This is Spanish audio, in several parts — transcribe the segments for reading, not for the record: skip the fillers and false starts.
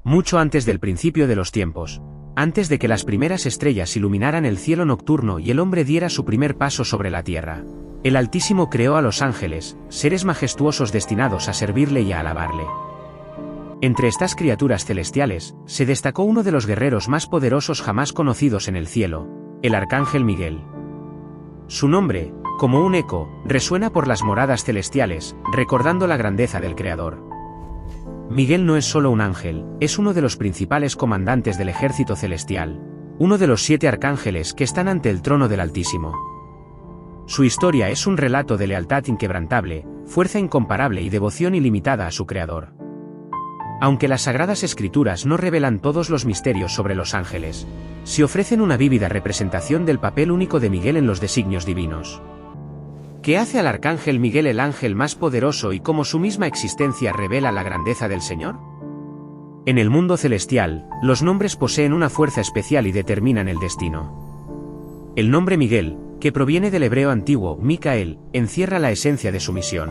Mucho antes del principio de los tiempos, antes de que las primeras estrellas iluminaran el cielo nocturno y el hombre diera su primer paso sobre la tierra, el Altísimo creó a los ángeles, seres majestuosos destinados a servirle y a alabarle. Entre estas criaturas celestiales, se destacó uno de los guerreros más poderosos jamás conocidos en el cielo, el Arcángel Miguel. Su nombre, como un eco, resuena por las moradas celestiales, recordando la grandeza del Creador. Miguel no es solo un ángel, es uno de los principales comandantes del ejército celestial, uno de los 7 arcángeles que están ante el trono del Altísimo. Su historia es un relato de lealtad inquebrantable, fuerza incomparable y devoción ilimitada a su Creador. Aunque las Sagradas Escrituras no revelan todos los misterios sobre los ángeles, sí ofrecen una vívida representación del papel único de Miguel en los designios divinos. ¿Qué hace al Arcángel Miguel el ángel más poderoso y cómo su misma existencia revela la grandeza del Señor? En el mundo celestial, los nombres poseen una fuerza especial y determinan el destino. El nombre Miguel, que proviene del hebreo antiguo, Micael, encierra la esencia de su misión.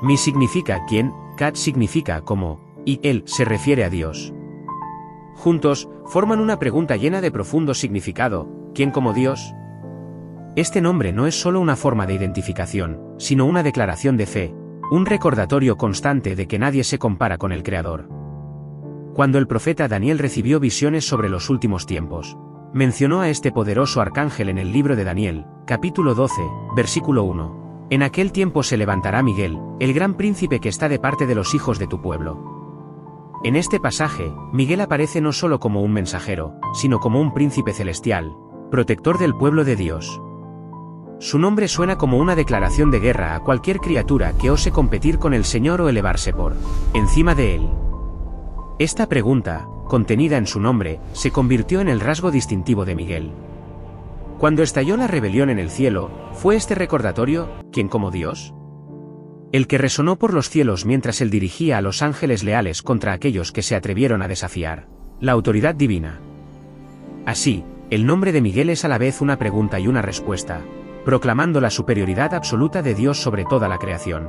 Mi significa quién, Cat significa cómo, y él se refiere a Dios. Juntos, forman una pregunta llena de profundo significado: ¿quién como Dios? Este nombre no es solo una forma de identificación, sino una declaración de fe, un recordatorio constante de que nadie se compara con el Creador. Cuando el profeta Daniel recibió visiones sobre los últimos tiempos, mencionó a este poderoso arcángel en el libro de Daniel, capítulo 12, versículo 1. En aquel tiempo se levantará Miguel, el gran príncipe que está de parte de los hijos de tu pueblo. En este pasaje, Miguel aparece no solo como un mensajero, sino como un príncipe celestial, protector del pueblo de Dios. Su nombre suena como una declaración de guerra a cualquier criatura que ose competir con el Señor o elevarse por encima de él. Esta pregunta, contenida en su nombre, se convirtió en el rasgo distintivo de Miguel. Cuando estalló la rebelión en el cielo, ¿fue este recordatorio, quién como Dios? El que resonó por los cielos mientras él dirigía a los ángeles leales contra aquellos que se atrevieron a desafiar la autoridad divina. Así, el nombre de Miguel es a la vez una pregunta y una respuesta, proclamando la superioridad absoluta de Dios sobre toda la creación.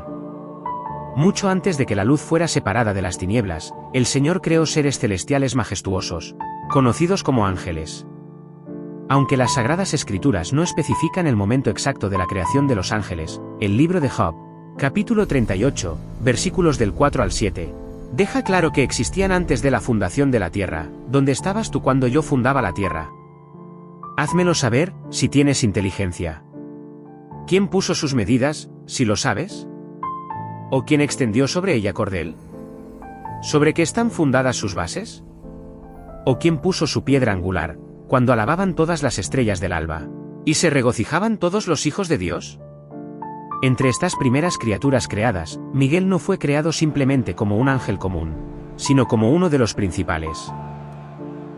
Mucho antes de que la luz fuera separada de las tinieblas, el Señor creó seres celestiales majestuosos, conocidos como ángeles. Aunque las Sagradas Escrituras no especifican el momento exacto de la creación de los ángeles, el libro de Job, capítulo 38, versículos del 4 al 7, deja claro que existían antes de la fundación de la tierra. ¿Dónde estabas tú cuando yo fundaba la tierra? Házmelo saber, si tienes inteligencia. ¿Quién puso sus medidas, si lo sabes? ¿O quién extendió sobre ella cordel? ¿Sobre qué están fundadas sus bases? ¿O quién puso su piedra angular, cuando alababan todas las estrellas del alba, y se regocijaban todos los hijos de Dios? Entre estas primeras criaturas creadas, Miguel no fue creado simplemente como un ángel común, sino como uno de los principales.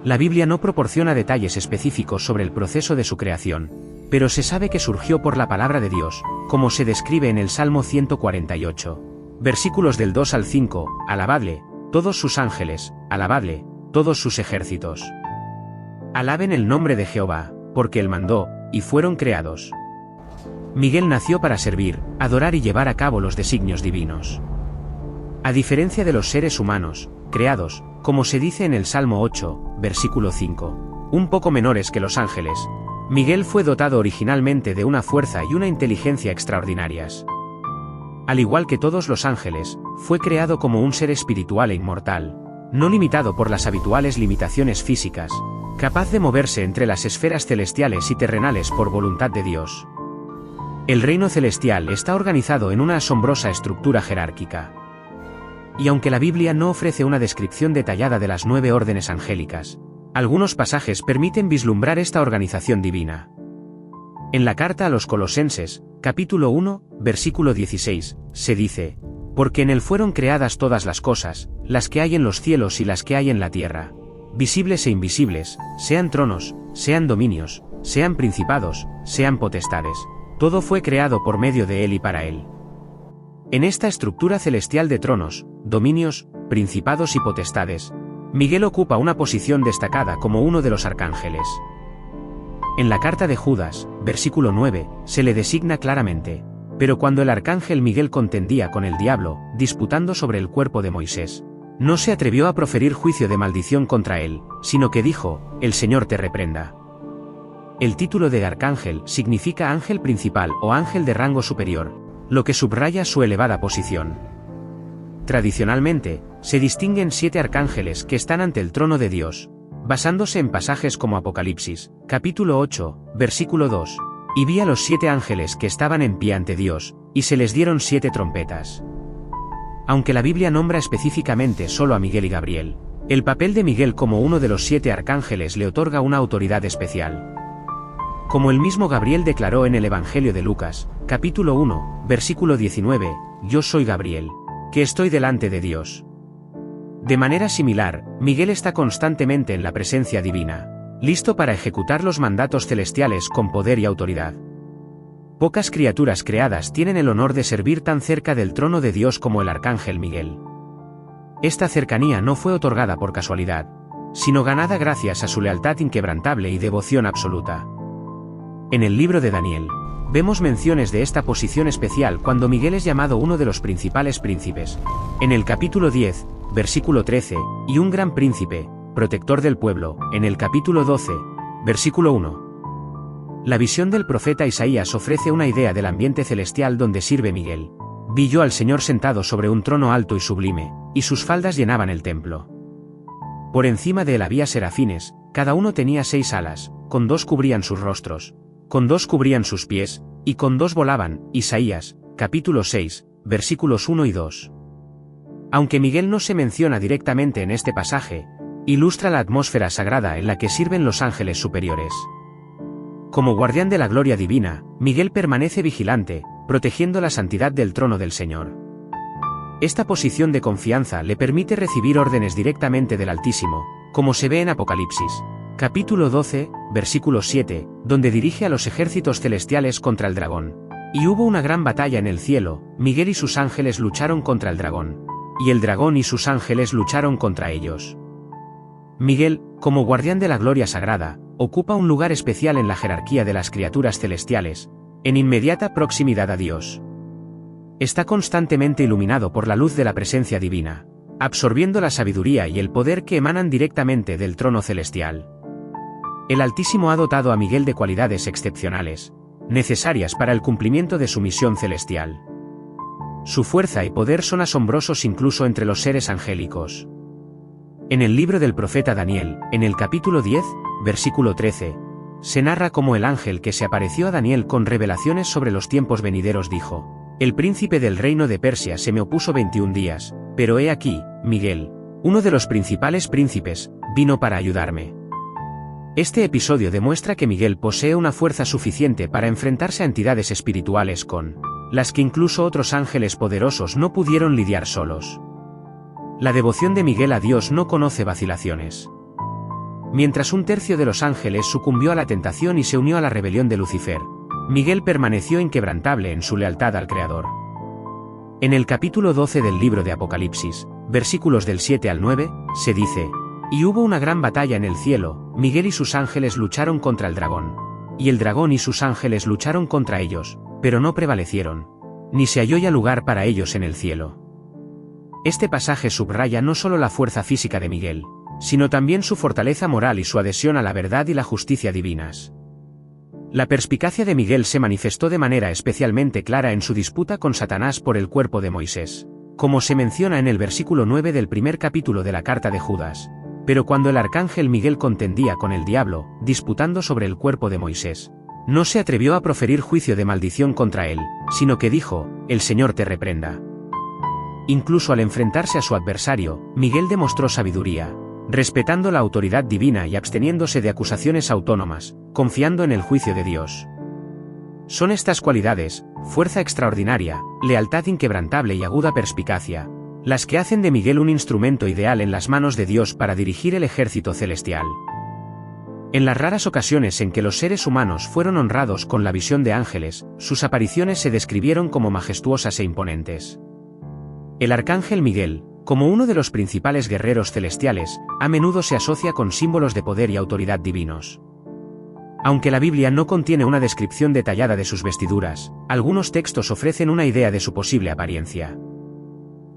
La Biblia no proporciona detalles específicos sobre el proceso de su creación, pero se sabe que surgió por la palabra de Dios, como se describe en el Salmo 148. Versículos del 2 al 5, alabadle, todos sus ángeles, alabadle, todos sus ejércitos. Alaben el nombre de Jehová, porque él mandó, y fueron creados. Miguel nació para servir, adorar y llevar a cabo los designios divinos. A diferencia de los seres humanos, creados, como se dice en el Salmo 8, versículo 5, un poco menores que los ángeles, Miguel fue dotado originalmente de una fuerza y una inteligencia extraordinarias. Al igual que todos los ángeles, fue creado como un ser espiritual e inmortal, no limitado por las habituales limitaciones físicas, capaz de moverse entre las esferas celestiales y terrenales por voluntad de Dios. El reino celestial está organizado en una asombrosa estructura jerárquica. Y aunque la Biblia no ofrece una descripción detallada de las 9 órdenes angélicas, algunos pasajes permiten vislumbrar esta organización divina. En la carta a los Colosenses, capítulo 1, versículo 16, se dice: porque en él fueron creadas todas las cosas, las que hay en los cielos y las que hay en la tierra, visibles e invisibles, sean tronos, sean dominios, sean principados, sean potestades. Todo fue creado por medio de él y para él. En esta estructura celestial de tronos, dominios, principados y potestades, Miguel ocupa una posición destacada como uno de los arcángeles. En la carta de Judas, versículo 9, se le designa claramente: pero cuando el arcángel Miguel contendía con el diablo, disputando sobre el cuerpo de Moisés, No se atrevió a proferir juicio de maldición contra él, sino que dijo, el Señor te reprenda. El título de arcángel significa ángel principal o ángel de rango superior, lo que subraya su elevada posición. Tradicionalmente, se distinguen 7 arcángeles que están ante el trono de Dios, basándose en pasajes como Apocalipsis, capítulo 8, versículo 2, y vi a los 7 ángeles que estaban en pie ante Dios, y se les dieron 7 trompetas. Aunque la Biblia nombra específicamente solo a Miguel y Gabriel, el papel de Miguel como uno de los 7 arcángeles le otorga una autoridad especial. Como el mismo Gabriel declaró en el Evangelio de Lucas, capítulo 1, versículo 19, yo soy Gabriel, que estoy delante de Dios. De manera similar, Miguel está constantemente en la presencia divina, listo para ejecutar los mandatos celestiales con poder y autoridad. Pocas criaturas creadas tienen el honor de servir tan cerca del trono de Dios como el arcángel Miguel. Esta cercanía no fue otorgada por casualidad, sino ganada gracias a su lealtad inquebrantable y devoción absoluta. En el libro de Daniel, vemos menciones de esta posición especial cuando Miguel es llamado uno de los principales príncipes, en el capítulo 10, versículo 13, y un gran príncipe, protector del pueblo, en el capítulo 12, versículo 1. La visión del profeta Isaías ofrece una idea del ambiente celestial donde sirve Miguel. Vi yo al Señor sentado sobre un trono alto y sublime, y sus faldas llenaban el templo. Por encima de él había serafines, cada uno tenía 6 alas, con 2 cubrían sus rostros, con 2 cubrían sus pies, y con 2 volaban. Isaías, capítulo 6, versículos 1 y 2. Aunque Miguel no se menciona directamente en este pasaje, ilustra la atmósfera sagrada en la que sirven los ángeles superiores. Como guardián de la gloria divina, Miguel permanece vigilante, protegiendo la santidad del trono del Señor. Esta posición de confianza le permite recibir órdenes directamente del Altísimo, como se ve en Apocalipsis, capítulo 12, versículo 7, donde dirige a los ejércitos celestiales contra el dragón. Y hubo una gran batalla en el cielo, Miguel y sus ángeles lucharon contra el dragón, y el dragón y sus ángeles lucharon contra ellos. Miguel, como guardián de la gloria sagrada, ocupa un lugar especial en la jerarquía de las criaturas celestiales, en inmediata proximidad a Dios. Está constantemente iluminado por la luz de la presencia divina, absorbiendo la sabiduría y el poder que emanan directamente del trono celestial. El Altísimo ha dotado a Miguel de cualidades excepcionales, necesarias para el cumplimiento de su misión celestial. Su fuerza y poder son asombrosos incluso entre los seres angélicos. En el libro del profeta Daniel, en el capítulo 10, versículo 13, se narra cómo el ángel que se apareció a Daniel con revelaciones sobre los tiempos venideros dijo: el príncipe del reino de Persia se me opuso 21 días, pero he aquí, Miguel, uno de los principales príncipes, vino para ayudarme. Este episodio demuestra que Miguel posee una fuerza suficiente para enfrentarse a entidades espirituales con las que incluso otros ángeles poderosos no pudieron lidiar solos. La devoción de Miguel a Dios no conoce vacilaciones. Mientras un tercio de los ángeles sucumbió a la tentación y se unió a la rebelión de Lucifer, Miguel permaneció inquebrantable en su lealtad al Creador. En el capítulo 12 del libro de Apocalipsis, versículos del 7 al 9, se dice: y hubo una gran batalla en el cielo, Miguel y sus ángeles lucharon contra el dragón. Y el dragón y sus ángeles lucharon contra ellos, pero no prevalecieron, ni se halló ya lugar para ellos en el cielo. Este pasaje subraya no solo la fuerza física de Miguel, sino también su fortaleza moral y su adhesión a la verdad y la justicia divinas. La perspicacia de Miguel se manifestó de manera especialmente clara en su disputa con Satanás por el cuerpo de Moisés, como se menciona en el versículo 9 del primer capítulo de la carta de Judas. Pero cuando el arcángel Miguel contendía con el diablo, disputando sobre el cuerpo de Moisés, no se atrevió a proferir juicio de maldición contra él, sino que dijo: el Señor te reprenda. Incluso al enfrentarse a su adversario, Miguel demostró sabiduría, respetando la autoridad divina y absteniéndose de acusaciones autónomas, confiando en el juicio de Dios. Son estas cualidades, fuerza extraordinaria, lealtad inquebrantable y aguda perspicacia, las que hacen de Miguel un instrumento ideal en las manos de Dios para dirigir el ejército celestial. En las raras ocasiones en que los seres humanos fueron honrados con la visión de ángeles, sus apariciones se describieron como majestuosas e imponentes. El arcángel Miguel, como uno de los principales guerreros celestiales, a menudo se asocia con símbolos de poder y autoridad divinos. Aunque la Biblia no contiene una descripción detallada de sus vestiduras, algunos textos ofrecen una idea de su posible apariencia.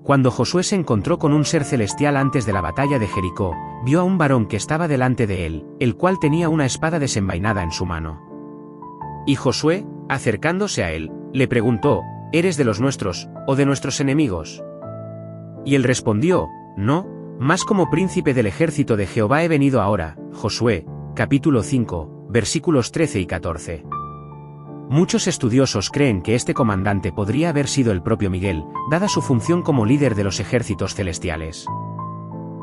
Cuando Josué se encontró con un ser celestial antes de la batalla de Jericó, vio a un varón que estaba delante de él, el cual tenía una espada desenvainada en su mano. Y Josué, acercándose a él, le preguntó: ¿Eres de los nuestros, o de nuestros enemigos? Y él respondió: No, mas como príncipe del ejército de Jehová he venido ahora. Josué, capítulo 5, versículos 13 y 14. Muchos estudiosos creen que este comandante podría haber sido el propio Miguel, dada su función como líder de los ejércitos celestiales.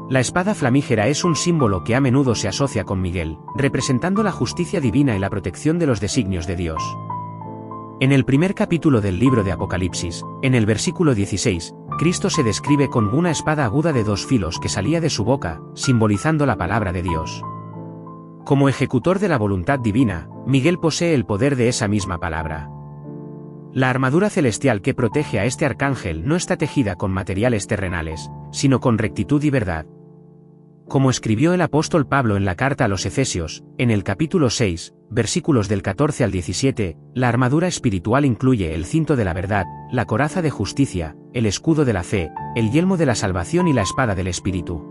La espada flamígera es un símbolo que a menudo se asocia con Miguel, representando la justicia divina y la protección de los designios de Dios. En el primer capítulo del libro de Apocalipsis, en el versículo 16, Cristo se describe con una espada aguda de 2 filos que salía de su boca, simbolizando la palabra de Dios. Como ejecutor de la voluntad divina, Miguel posee el poder de esa misma palabra. La armadura celestial que protege a este arcángel no está tejida con materiales terrenales, sino con rectitud y verdad. Como escribió el apóstol Pablo en la carta a los Efesios, en el capítulo 6, versículos del 14 al 17, la armadura espiritual incluye el cinto de la verdad, la coraza de justicia, el escudo de la fe, el yelmo de la salvación y la espada del Espíritu.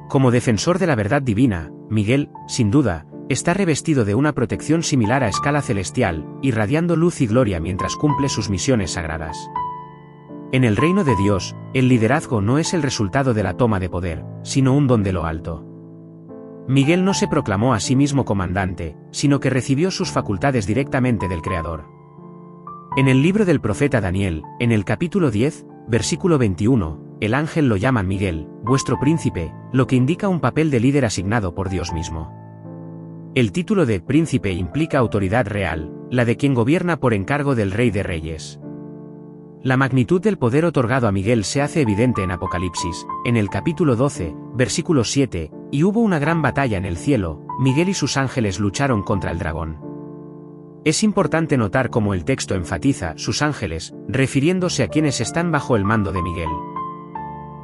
Como defensor de la verdad divina, Miguel, sin duda, está revestido de una protección similar a escala celestial, irradiando luz y gloria mientras cumple sus misiones sagradas. En el reino de Dios, el liderazgo no es el resultado de la toma de poder, sino un don de lo alto. Miguel no se proclamó a sí mismo comandante, sino que recibió sus facultades directamente del Creador. En el libro del profeta Daniel, en el capítulo 10, versículo 21, el ángel lo llama Miguel, vuestro príncipe, lo que indica un papel de líder asignado por Dios mismo. El título de príncipe implica autoridad real, la de quien gobierna por encargo del Rey de Reyes. La magnitud del poder otorgado a Miguel se hace evidente en Apocalipsis, en el capítulo 12, versículo 7, y hubo una gran batalla en el cielo, Miguel y sus ángeles lucharon contra el dragón. Es importante notar cómo el texto enfatiza sus ángeles, refiriéndose a quienes están bajo el mando de Miguel.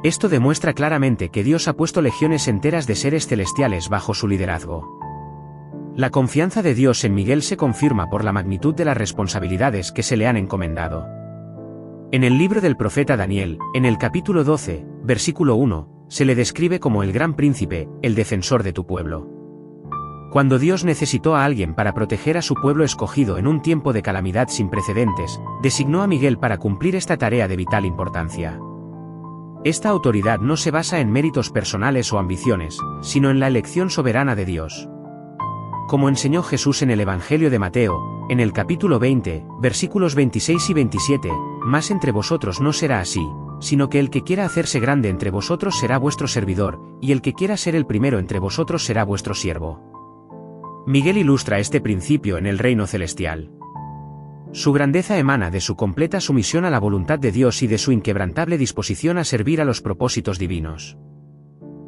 Esto demuestra claramente que Dios ha puesto legiones enteras de seres celestiales bajo su liderazgo. La confianza de Dios en Miguel se confirma por la magnitud de las responsabilidades que se le han encomendado. En el libro del profeta Daniel, en el capítulo 12, versículo 1, se le describe como el gran príncipe, el defensor de tu pueblo. Cuando Dios necesitó a alguien para proteger a su pueblo escogido en un tiempo de calamidad sin precedentes, designó a Miguel para cumplir esta tarea de vital importancia. Esta autoridad no se basa en méritos personales o ambiciones, sino en la elección soberana de Dios. Como enseñó Jesús en el Evangelio de Mateo, en el capítulo 20, versículos 26 y 27, mas entre vosotros no será así, sino que el que quiera hacerse grande entre vosotros será vuestro servidor, y el que quiera ser el primero entre vosotros será vuestro siervo. Miguel ilustra este principio en el reino celestial. Su grandeza emana de su completa sumisión a la voluntad de Dios y de su inquebrantable disposición a servir a los propósitos divinos.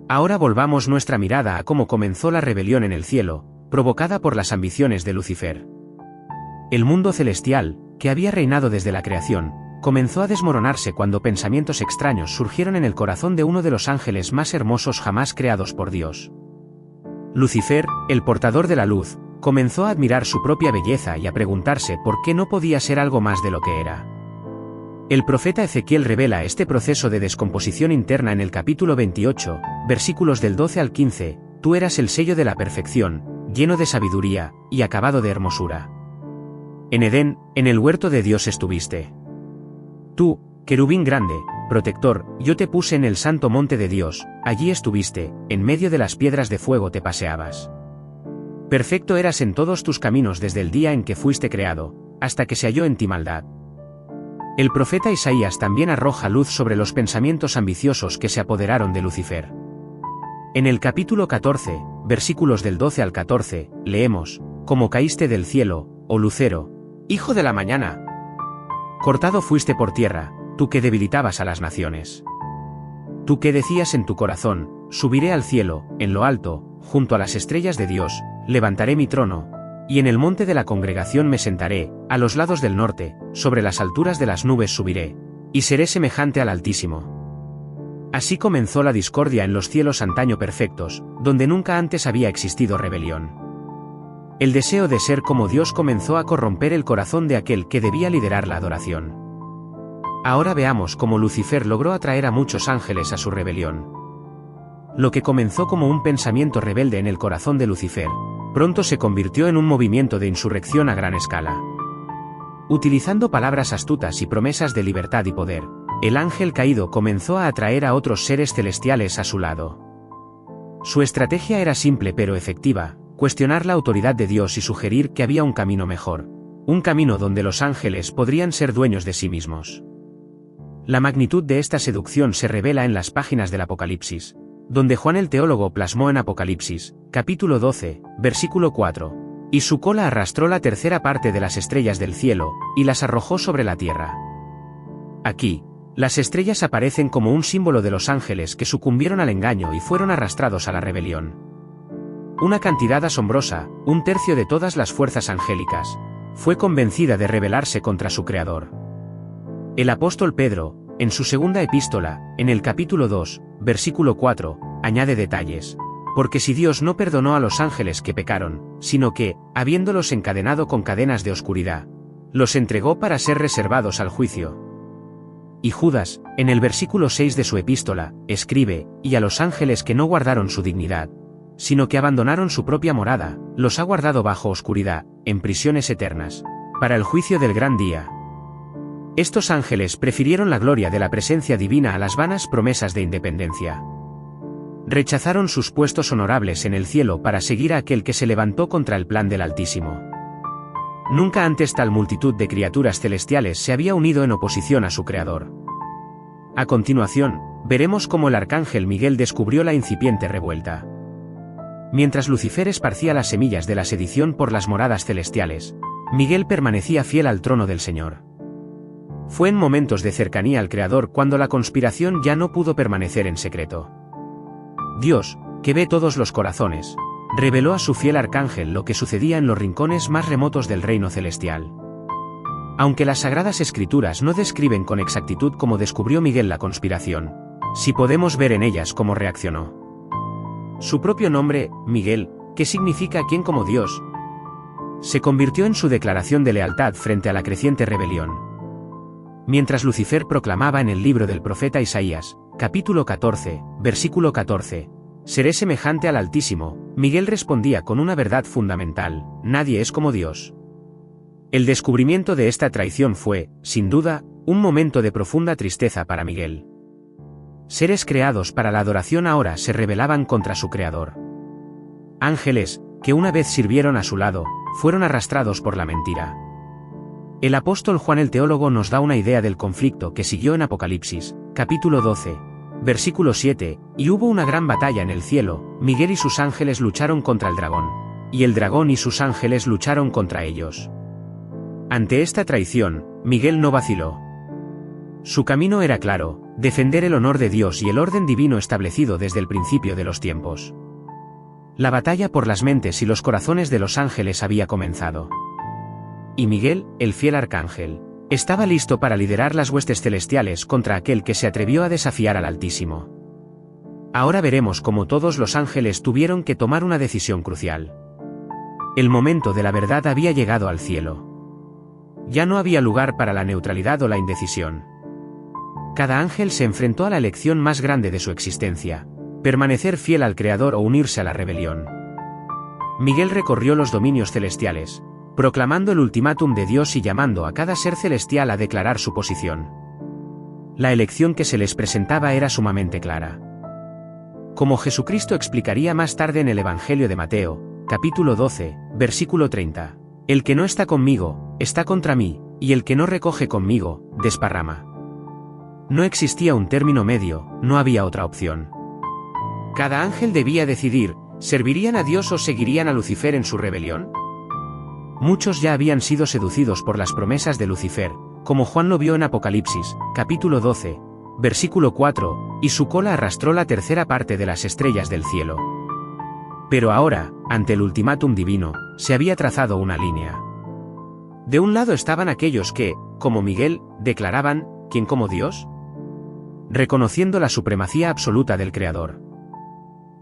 Ahora volvamos nuestra mirada a cómo comenzó la rebelión en el cielo, provocada por las ambiciones de Lucifer. El mundo celestial, que había reinado desde la creación, comenzó a desmoronarse cuando pensamientos extraños surgieron en el corazón de uno de los ángeles más hermosos jamás creados por Dios. Lucifer, el portador de la luz, comenzó a admirar su propia belleza y a preguntarse por qué no podía ser algo más de lo que era. El profeta Ezequiel revela este proceso de descomposición interna en el capítulo 28, versículos del 12 al 15, tú eras el sello de la perfección, lleno de sabiduría, y acabado de hermosura. En Edén, en el huerto de Dios estuviste. Tú, querubín grande, protector, yo te puse en el santo monte de Dios, allí estuviste, en medio de las piedras de fuego te paseabas. Perfecto eras en todos tus caminos desde el día en que fuiste creado, hasta que se halló en ti maldad. El profeta Isaías también arroja luz sobre los pensamientos ambiciosos que se apoderaron de Lucifer. En el capítulo 14, versículos del 12 al 14, leemos, como caíste del cielo, oh lucero, hijo de la mañana. Cortado fuiste por tierra, tú que debilitabas a las naciones. Tú que decías en tu corazón, subiré al cielo, en lo alto, junto a las estrellas de Dios, levantaré mi trono, y en el monte de la congregación me sentaré, a los lados del norte, sobre las alturas de las nubes subiré, y seré semejante al Altísimo. Así comenzó la discordia en los cielos antaño perfectos, donde nunca antes había existido rebelión. El deseo de ser como Dios comenzó a corromper el corazón de aquel que debía liderar la adoración. Ahora veamos cómo Lucifer logró atraer a muchos ángeles a su rebelión. Lo que comenzó como un pensamiento rebelde en el corazón de Lucifer, pronto se convirtió en un movimiento de insurrección a gran escala. Utilizando palabras astutas y promesas de libertad y poder, el ángel caído comenzó a atraer a otros seres celestiales a su lado. Su estrategia era simple pero efectiva: cuestionar la autoridad de Dios y sugerir que había un camino mejor, un camino donde los ángeles podrían ser dueños de sí mismos. La magnitud de esta seducción se revela en las páginas del Apocalipsis, donde Juan el teólogo plasmó en Apocalipsis, capítulo 12, versículo 4, «Y su cola arrastró la tercera parte de las estrellas del cielo, y las arrojó sobre la tierra». Aquí, las estrellas aparecen como un símbolo de los ángeles que sucumbieron al engaño y fueron arrastrados a la rebelión. Una cantidad asombrosa, un tercio de todas las fuerzas angélicas, fue convencida de rebelarse contra su Creador. El apóstol Pedro, en su segunda epístola, en el capítulo 2, versículo 4, añade detalles: «Porque si Dios no perdonó a los ángeles que pecaron, sino que, habiéndolos encadenado con cadenas de oscuridad, los entregó para ser reservados al juicio». Y Judas, en el versículo 6 de su epístola, escribe: «Y a los ángeles que no guardaron su dignidad, sino que abandonaron su propia morada, los ha guardado bajo oscuridad, en prisiones eternas, para el juicio del gran día». Estos ángeles prefirieron la gloria de la presencia divina a las vanas promesas de independencia. Rechazaron sus puestos honorables en el cielo para seguir a aquel que se levantó contra el plan del Altísimo. Nunca antes tal multitud de criaturas celestiales se había unido en oposición a su Creador. A continuación, veremos cómo el arcángel Miguel descubrió la incipiente revuelta. Mientras Lucifer esparcía las semillas de la sedición por las moradas celestiales, Miguel permanecía fiel al trono del Señor. Fue en momentos de cercanía al Creador cuando la conspiración ya no pudo permanecer en secreto. Dios, que ve todos los corazones, reveló a su fiel arcángel lo que sucedía en los rincones más remotos del reino celestial. Aunque las Sagradas Escrituras no describen con exactitud cómo descubrió Miguel la conspiración, sí podemos ver en ellas cómo reaccionó. Su propio nombre, Miguel, que significa «quien como Dios», se convirtió en su declaración de lealtad frente a la creciente rebelión. Mientras Lucifer proclamaba en el libro del profeta Isaías, capítulo 14, versículo 14, «Seré semejante al Altísimo», Miguel respondía con una verdad fundamental: «Nadie es como Dios». El descubrimiento de esta traición fue, sin duda, un momento de profunda tristeza para Miguel. Seres creados para la adoración ahora se rebelaban contra su Creador. Ángeles, que una vez sirvieron a su lado, fueron arrastrados por la mentira. El apóstol Juan el teólogo nos da una idea del conflicto que siguió en Apocalipsis, capítulo 12, versículo 7, «Y hubo una gran batalla en el cielo, Miguel y sus ángeles lucharon contra el dragón, y el dragón y sus ángeles lucharon contra ellos». Ante esta traición, Miguel no vaciló. Su camino era claro: defender el honor de Dios y el orden divino establecido desde el principio de los tiempos. La batalla por las mentes y los corazones de los ángeles había comenzado. Y Miguel, el fiel arcángel, estaba listo para liderar las huestes celestiales contra aquel que se atrevió a desafiar al Altísimo. Ahora veremos cómo todos los ángeles tuvieron que tomar una decisión crucial. El momento de la verdad había llegado al cielo. Ya no había lugar para la neutralidad o la indecisión. Cada ángel se enfrentó a la elección más grande de su existencia: permanecer fiel al Creador o unirse a la rebelión. Miguel recorrió los dominios celestiales, proclamando el ultimátum de Dios y llamando a cada ser celestial a declarar su posición. La elección que se les presentaba era sumamente clara. Como Jesucristo explicaría más tarde en el Evangelio de Mateo, capítulo 12, versículo 30, «El que no está conmigo, está contra mí, y el que no recoge conmigo, desparrama». No existía un término medio, no había otra opción. Cada ángel debía decidir: ¿servirían a Dios o seguirían a Lucifer en su rebelión? Muchos ya habían sido seducidos por las promesas de Lucifer, como Juan lo vio en Apocalipsis, capítulo 12, versículo 4, «Y su cola arrastró la tercera parte de las estrellas del cielo». Pero ahora, ante el ultimátum divino, se había trazado una línea. De un lado estaban aquellos que, como Miguel, declaraban: «¿Quién como Dios?», reconociendo la supremacía absoluta del Creador.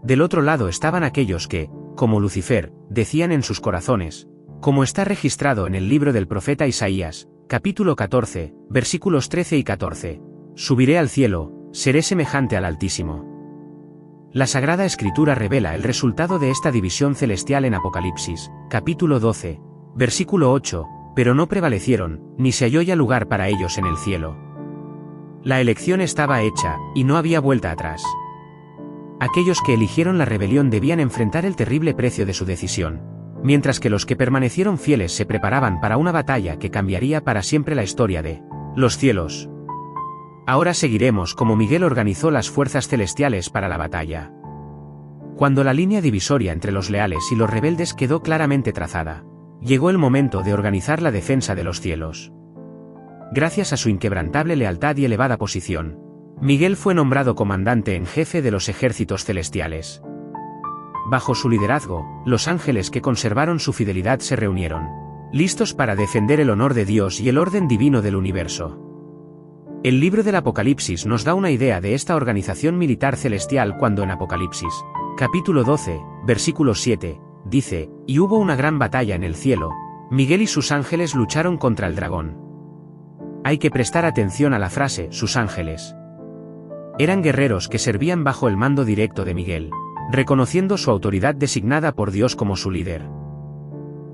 Del otro lado estaban aquellos que, como Lucifer, decían en sus corazones, como está registrado en el libro del profeta Isaías, capítulo 14, versículos 13 y 14. Subiré al cielo, seré semejante al Altísimo. La Sagrada Escritura revela el resultado de esta división celestial en Apocalipsis, capítulo 12, versículo 8, pero no prevalecieron, ni se halló ya lugar para ellos en el cielo. La elección estaba hecha, y no había vuelta atrás. Aquellos que eligieron la rebelión debían enfrentar el terrible precio de su decisión, mientras que los que permanecieron fieles se preparaban para una batalla que cambiaría para siempre la historia de los cielos. Ahora seguiremos cómo Miguel organizó las fuerzas celestiales para la batalla. Cuando la línea divisoria entre los leales y los rebeldes quedó claramente trazada, llegó el momento de organizar la defensa de los cielos. Gracias a su inquebrantable lealtad y elevada posición, Miguel fue nombrado comandante en jefe de los ejércitos celestiales. Bajo su liderazgo, los ángeles que conservaron su fidelidad se reunieron, listos para defender el honor de Dios y el orden divino del universo. El libro del Apocalipsis nos da una idea de esta organización militar celestial cuando en Apocalipsis, capítulo 12, versículo 7, dice, y hubo una gran batalla en el cielo, Miguel y sus ángeles lucharon contra el dragón. Hay que prestar atención a la frase, sus ángeles. Eran guerreros que servían bajo el mando directo de Miguel, reconociendo su autoridad designada por Dios como su líder.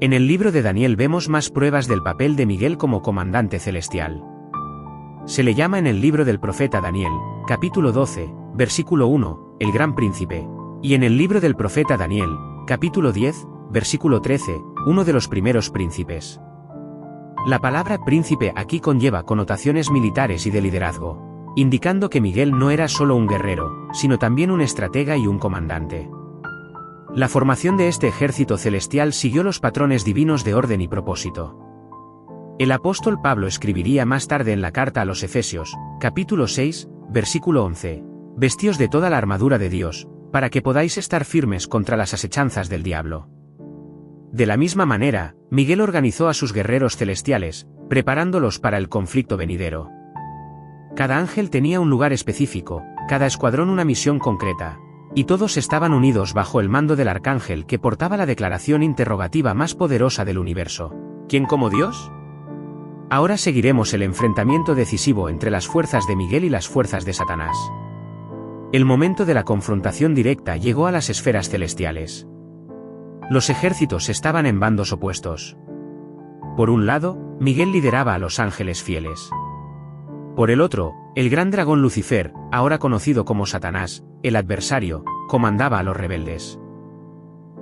En el libro de Daniel vemos más pruebas del papel de Miguel como comandante celestial. Se le llama en el libro del profeta Daniel, capítulo 12, versículo 1, el gran príncipe, y en el libro del profeta Daniel, capítulo 10, versículo 13, uno de los primeros príncipes. La palabra príncipe aquí conlleva connotaciones militares y de liderazgo, indicando que Miguel no era solo un guerrero, sino también un estratega y un comandante. La formación de este ejército celestial siguió los patrones divinos de orden y propósito. El apóstol Pablo escribiría más tarde en la carta a los Efesios, capítulo 6, versículo 11, vestíos de toda la armadura de Dios, para que podáis estar firmes contra las asechanzas del diablo. De la misma manera, Miguel organizó a sus guerreros celestiales, preparándolos para el conflicto venidero. Cada ángel tenía un lugar específico, cada escuadrón una misión concreta, y todos estaban unidos bajo el mando del arcángel que portaba la declaración interrogativa más poderosa del universo. ¿Quién como Dios? Ahora seguiremos el enfrentamiento decisivo entre las fuerzas de Miguel y las fuerzas de Satanás. El momento de la confrontación directa llegó a las esferas celestiales. Los ejércitos estaban en bandos opuestos. Por un lado, Miguel lideraba a los ángeles fieles. Por el otro, el gran dragón Lucifer, ahora conocido como Satanás, el adversario, comandaba a los rebeldes.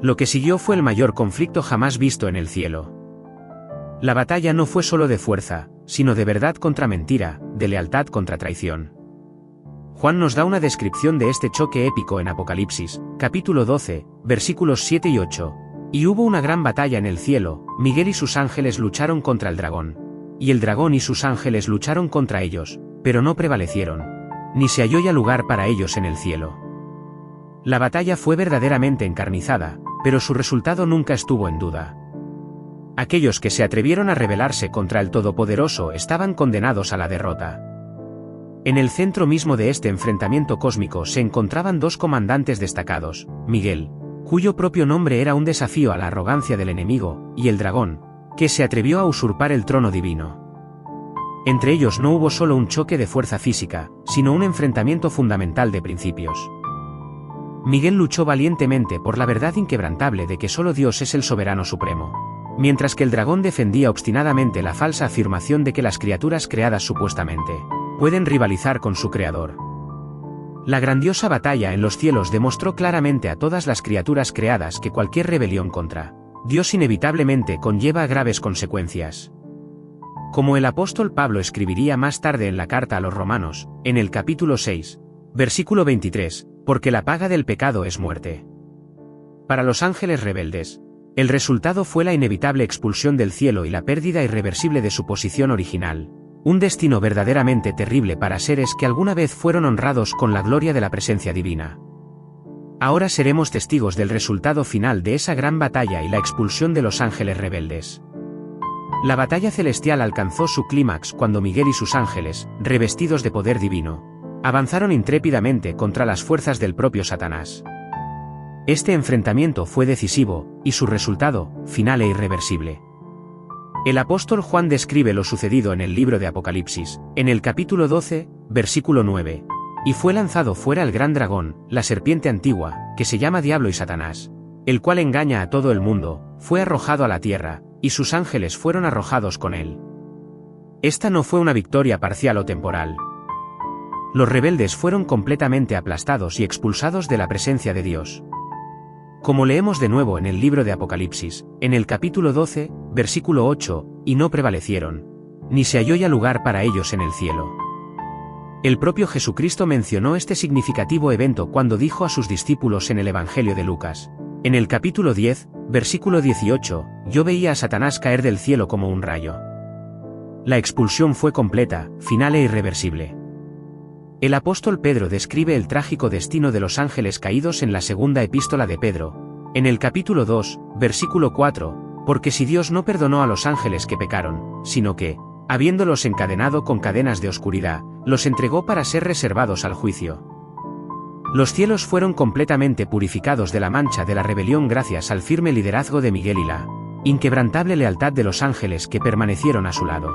Lo que siguió fue el mayor conflicto jamás visto en el cielo. La batalla no fue solo de fuerza, sino de verdad contra mentira, de lealtad contra traición. Juan nos da una descripción de este choque épico en Apocalipsis, capítulo 12, versículos 7 y 8. Y hubo una gran batalla en el cielo, Miguel y sus ángeles lucharon contra el dragón. Y el dragón y sus ángeles lucharon contra ellos, pero no prevalecieron. Ni se halló ya lugar para ellos en el cielo. La batalla fue verdaderamente encarnizada, pero su resultado nunca estuvo en duda. Aquellos que se atrevieron a rebelarse contra el Todopoderoso estaban condenados a la derrota. En el centro mismo de este enfrentamiento cósmico se encontraban dos comandantes destacados, Miguel, cuyo propio nombre era un desafío a la arrogancia del enemigo, y el dragón, que se atrevió a usurpar el trono divino. Entre ellos no hubo solo un choque de fuerza física, sino un enfrentamiento fundamental de principios. Miguel luchó valientemente por la verdad inquebrantable de que solo Dios es el soberano supremo, mientras que el dragón defendía obstinadamente la falsa afirmación de que las criaturas creadas supuestamente pueden rivalizar con su creador. La grandiosa batalla en los cielos demostró claramente a todas las criaturas creadas que cualquier rebelión contra Dios inevitablemente conlleva graves consecuencias. Como el apóstol Pablo escribiría más tarde en la carta a los Romanos, en el capítulo 6, versículo 23, porque la paga del pecado es muerte. Para los ángeles rebeldes, el resultado fue la inevitable expulsión del cielo y la pérdida irreversible de su posición original, un destino verdaderamente terrible para seres que alguna vez fueron honrados con la gloria de la presencia divina. Ahora seremos testigos del resultado final de esa gran batalla y la expulsión de los ángeles rebeldes. La batalla celestial alcanzó su clímax cuando Miguel y sus ángeles, revestidos de poder divino, avanzaron intrépidamente contra las fuerzas del propio Satanás. Este enfrentamiento fue decisivo, y su resultado, final e irreversible. El apóstol Juan describe lo sucedido en el libro de Apocalipsis, en el capítulo 12, versículo 9. Y fue lanzado fuera el gran dragón, la serpiente antigua, que se llama Diablo y Satanás, el cual engaña a todo el mundo, fue arrojado a la tierra, y sus ángeles fueron arrojados con él. Esta no fue una victoria parcial o temporal. Los rebeldes fueron completamente aplastados y expulsados de la presencia de Dios. Como leemos de nuevo en el libro de Apocalipsis, en el capítulo 12, versículo 8, y no prevalecieron, ni se halló ya lugar para ellos en el cielo. El propio Jesucristo mencionó este significativo evento cuando dijo a sus discípulos en el Evangelio de Lucas, en el capítulo 10, versículo 18, yo veía a Satanás caer del cielo como un rayo. La expulsión fue completa, final e irreversible. El apóstol Pedro describe el trágico destino de los ángeles caídos en la segunda epístola de Pedro, en el capítulo 2, versículo 4, porque si Dios no perdonó a los ángeles que pecaron, sino que, habiéndolos encadenado con cadenas de oscuridad, los entregó para ser reservados al juicio. Los cielos fueron completamente purificados de la mancha de la rebelión gracias al firme liderazgo de Miguel y la inquebrantable lealtad de los ángeles que permanecieron a su lado.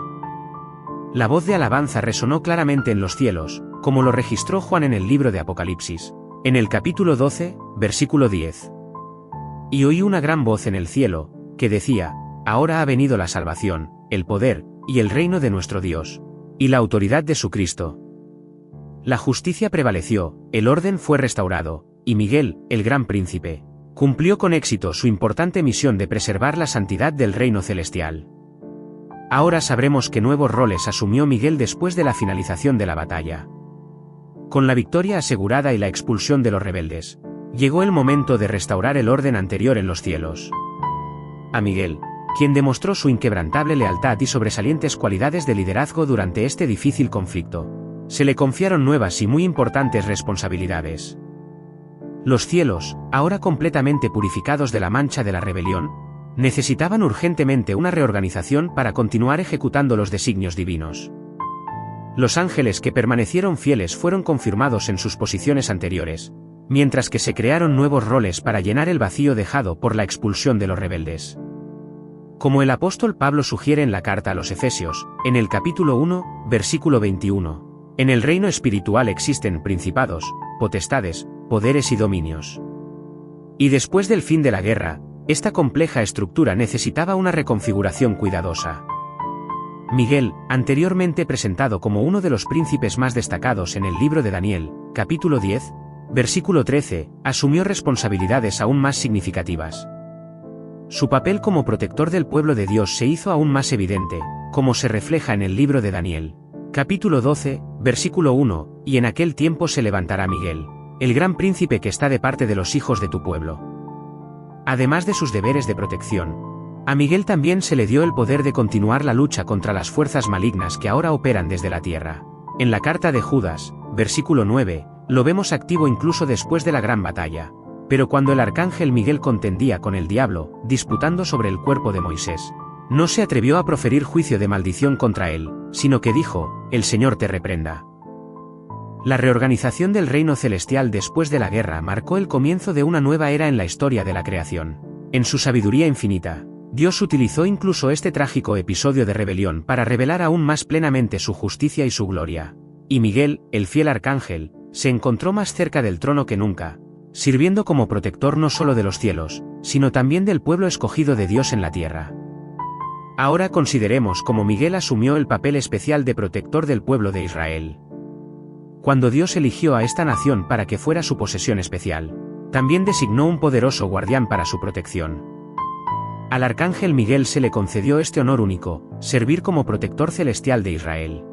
La voz de alabanza resonó claramente en los cielos, como lo registró Juan en el libro de Apocalipsis, en el capítulo 12, versículo 10. Y oí una gran voz en el cielo, que decía, ahora ha venido la salvación, el poder, y el reino de nuestro Dios, y la autoridad de su Cristo. La justicia prevaleció, el orden fue restaurado, y Miguel, el gran príncipe, cumplió con éxito su importante misión de preservar la santidad del reino celestial. Ahora sabremos qué nuevos roles asumió Miguel después de la finalización de la batalla. Con la victoria asegurada y la expulsión de los rebeldes, llegó el momento de restaurar el orden anterior en los cielos. A Miguel, quien demostró su inquebrantable lealtad y sobresalientes cualidades de liderazgo durante este difícil conflicto, se le confiaron nuevas y muy importantes responsabilidades. Los cielos, ahora completamente purificados de la mancha de la rebelión, necesitaban urgentemente una reorganización para continuar ejecutando los designios divinos. Los ángeles que permanecieron fieles fueron confirmados en sus posiciones anteriores, mientras que se crearon nuevos roles para llenar el vacío dejado por la expulsión de los rebeldes. Como el apóstol Pablo sugiere en la carta a los Efesios, en el capítulo 1, versículo 21, en el reino espiritual existen principados, potestades, poderes y dominios. Y después del fin de la guerra, esta compleja estructura necesitaba una reconfiguración cuidadosa. Miguel, anteriormente presentado como uno de los príncipes más destacados en el libro de Daniel, capítulo 10, versículo 13, asumió responsabilidades aún más significativas. Su papel como protector del pueblo de Dios se hizo aún más evidente, como se refleja en el libro de Daniel, capítulo 12, versículo 1, y en aquel tiempo se levantará Miguel, el gran príncipe que está de parte de los hijos de tu pueblo. Además de sus deberes de protección, a Miguel también se le dio el poder de continuar la lucha contra las fuerzas malignas que ahora operan desde la tierra. En la carta de Judas, versículo 9, lo vemos activo incluso después de la gran batalla. Pero cuando el arcángel Miguel contendía con el diablo, disputando sobre el cuerpo de Moisés, no se atrevió a proferir juicio de maldición contra él, sino que dijo, el Señor te reprenda. La reorganización del reino celestial después de la guerra marcó el comienzo de una nueva era en la historia de la creación. En su sabiduría infinita, Dios utilizó incluso este trágico episodio de rebelión para revelar aún más plenamente su justicia y su gloria. Y Miguel, el fiel arcángel, se encontró más cerca del trono que nunca, sirviendo como protector no solo de los cielos, sino también del pueblo escogido de Dios en la tierra. Ahora consideremos cómo Miguel asumió el papel especial de protector del pueblo de Israel. Cuando Dios eligió a esta nación para que fuera su posesión especial, también designó un poderoso guardián para su protección. Al arcángel Miguel se le concedió este honor único, servir como protector celestial de Israel.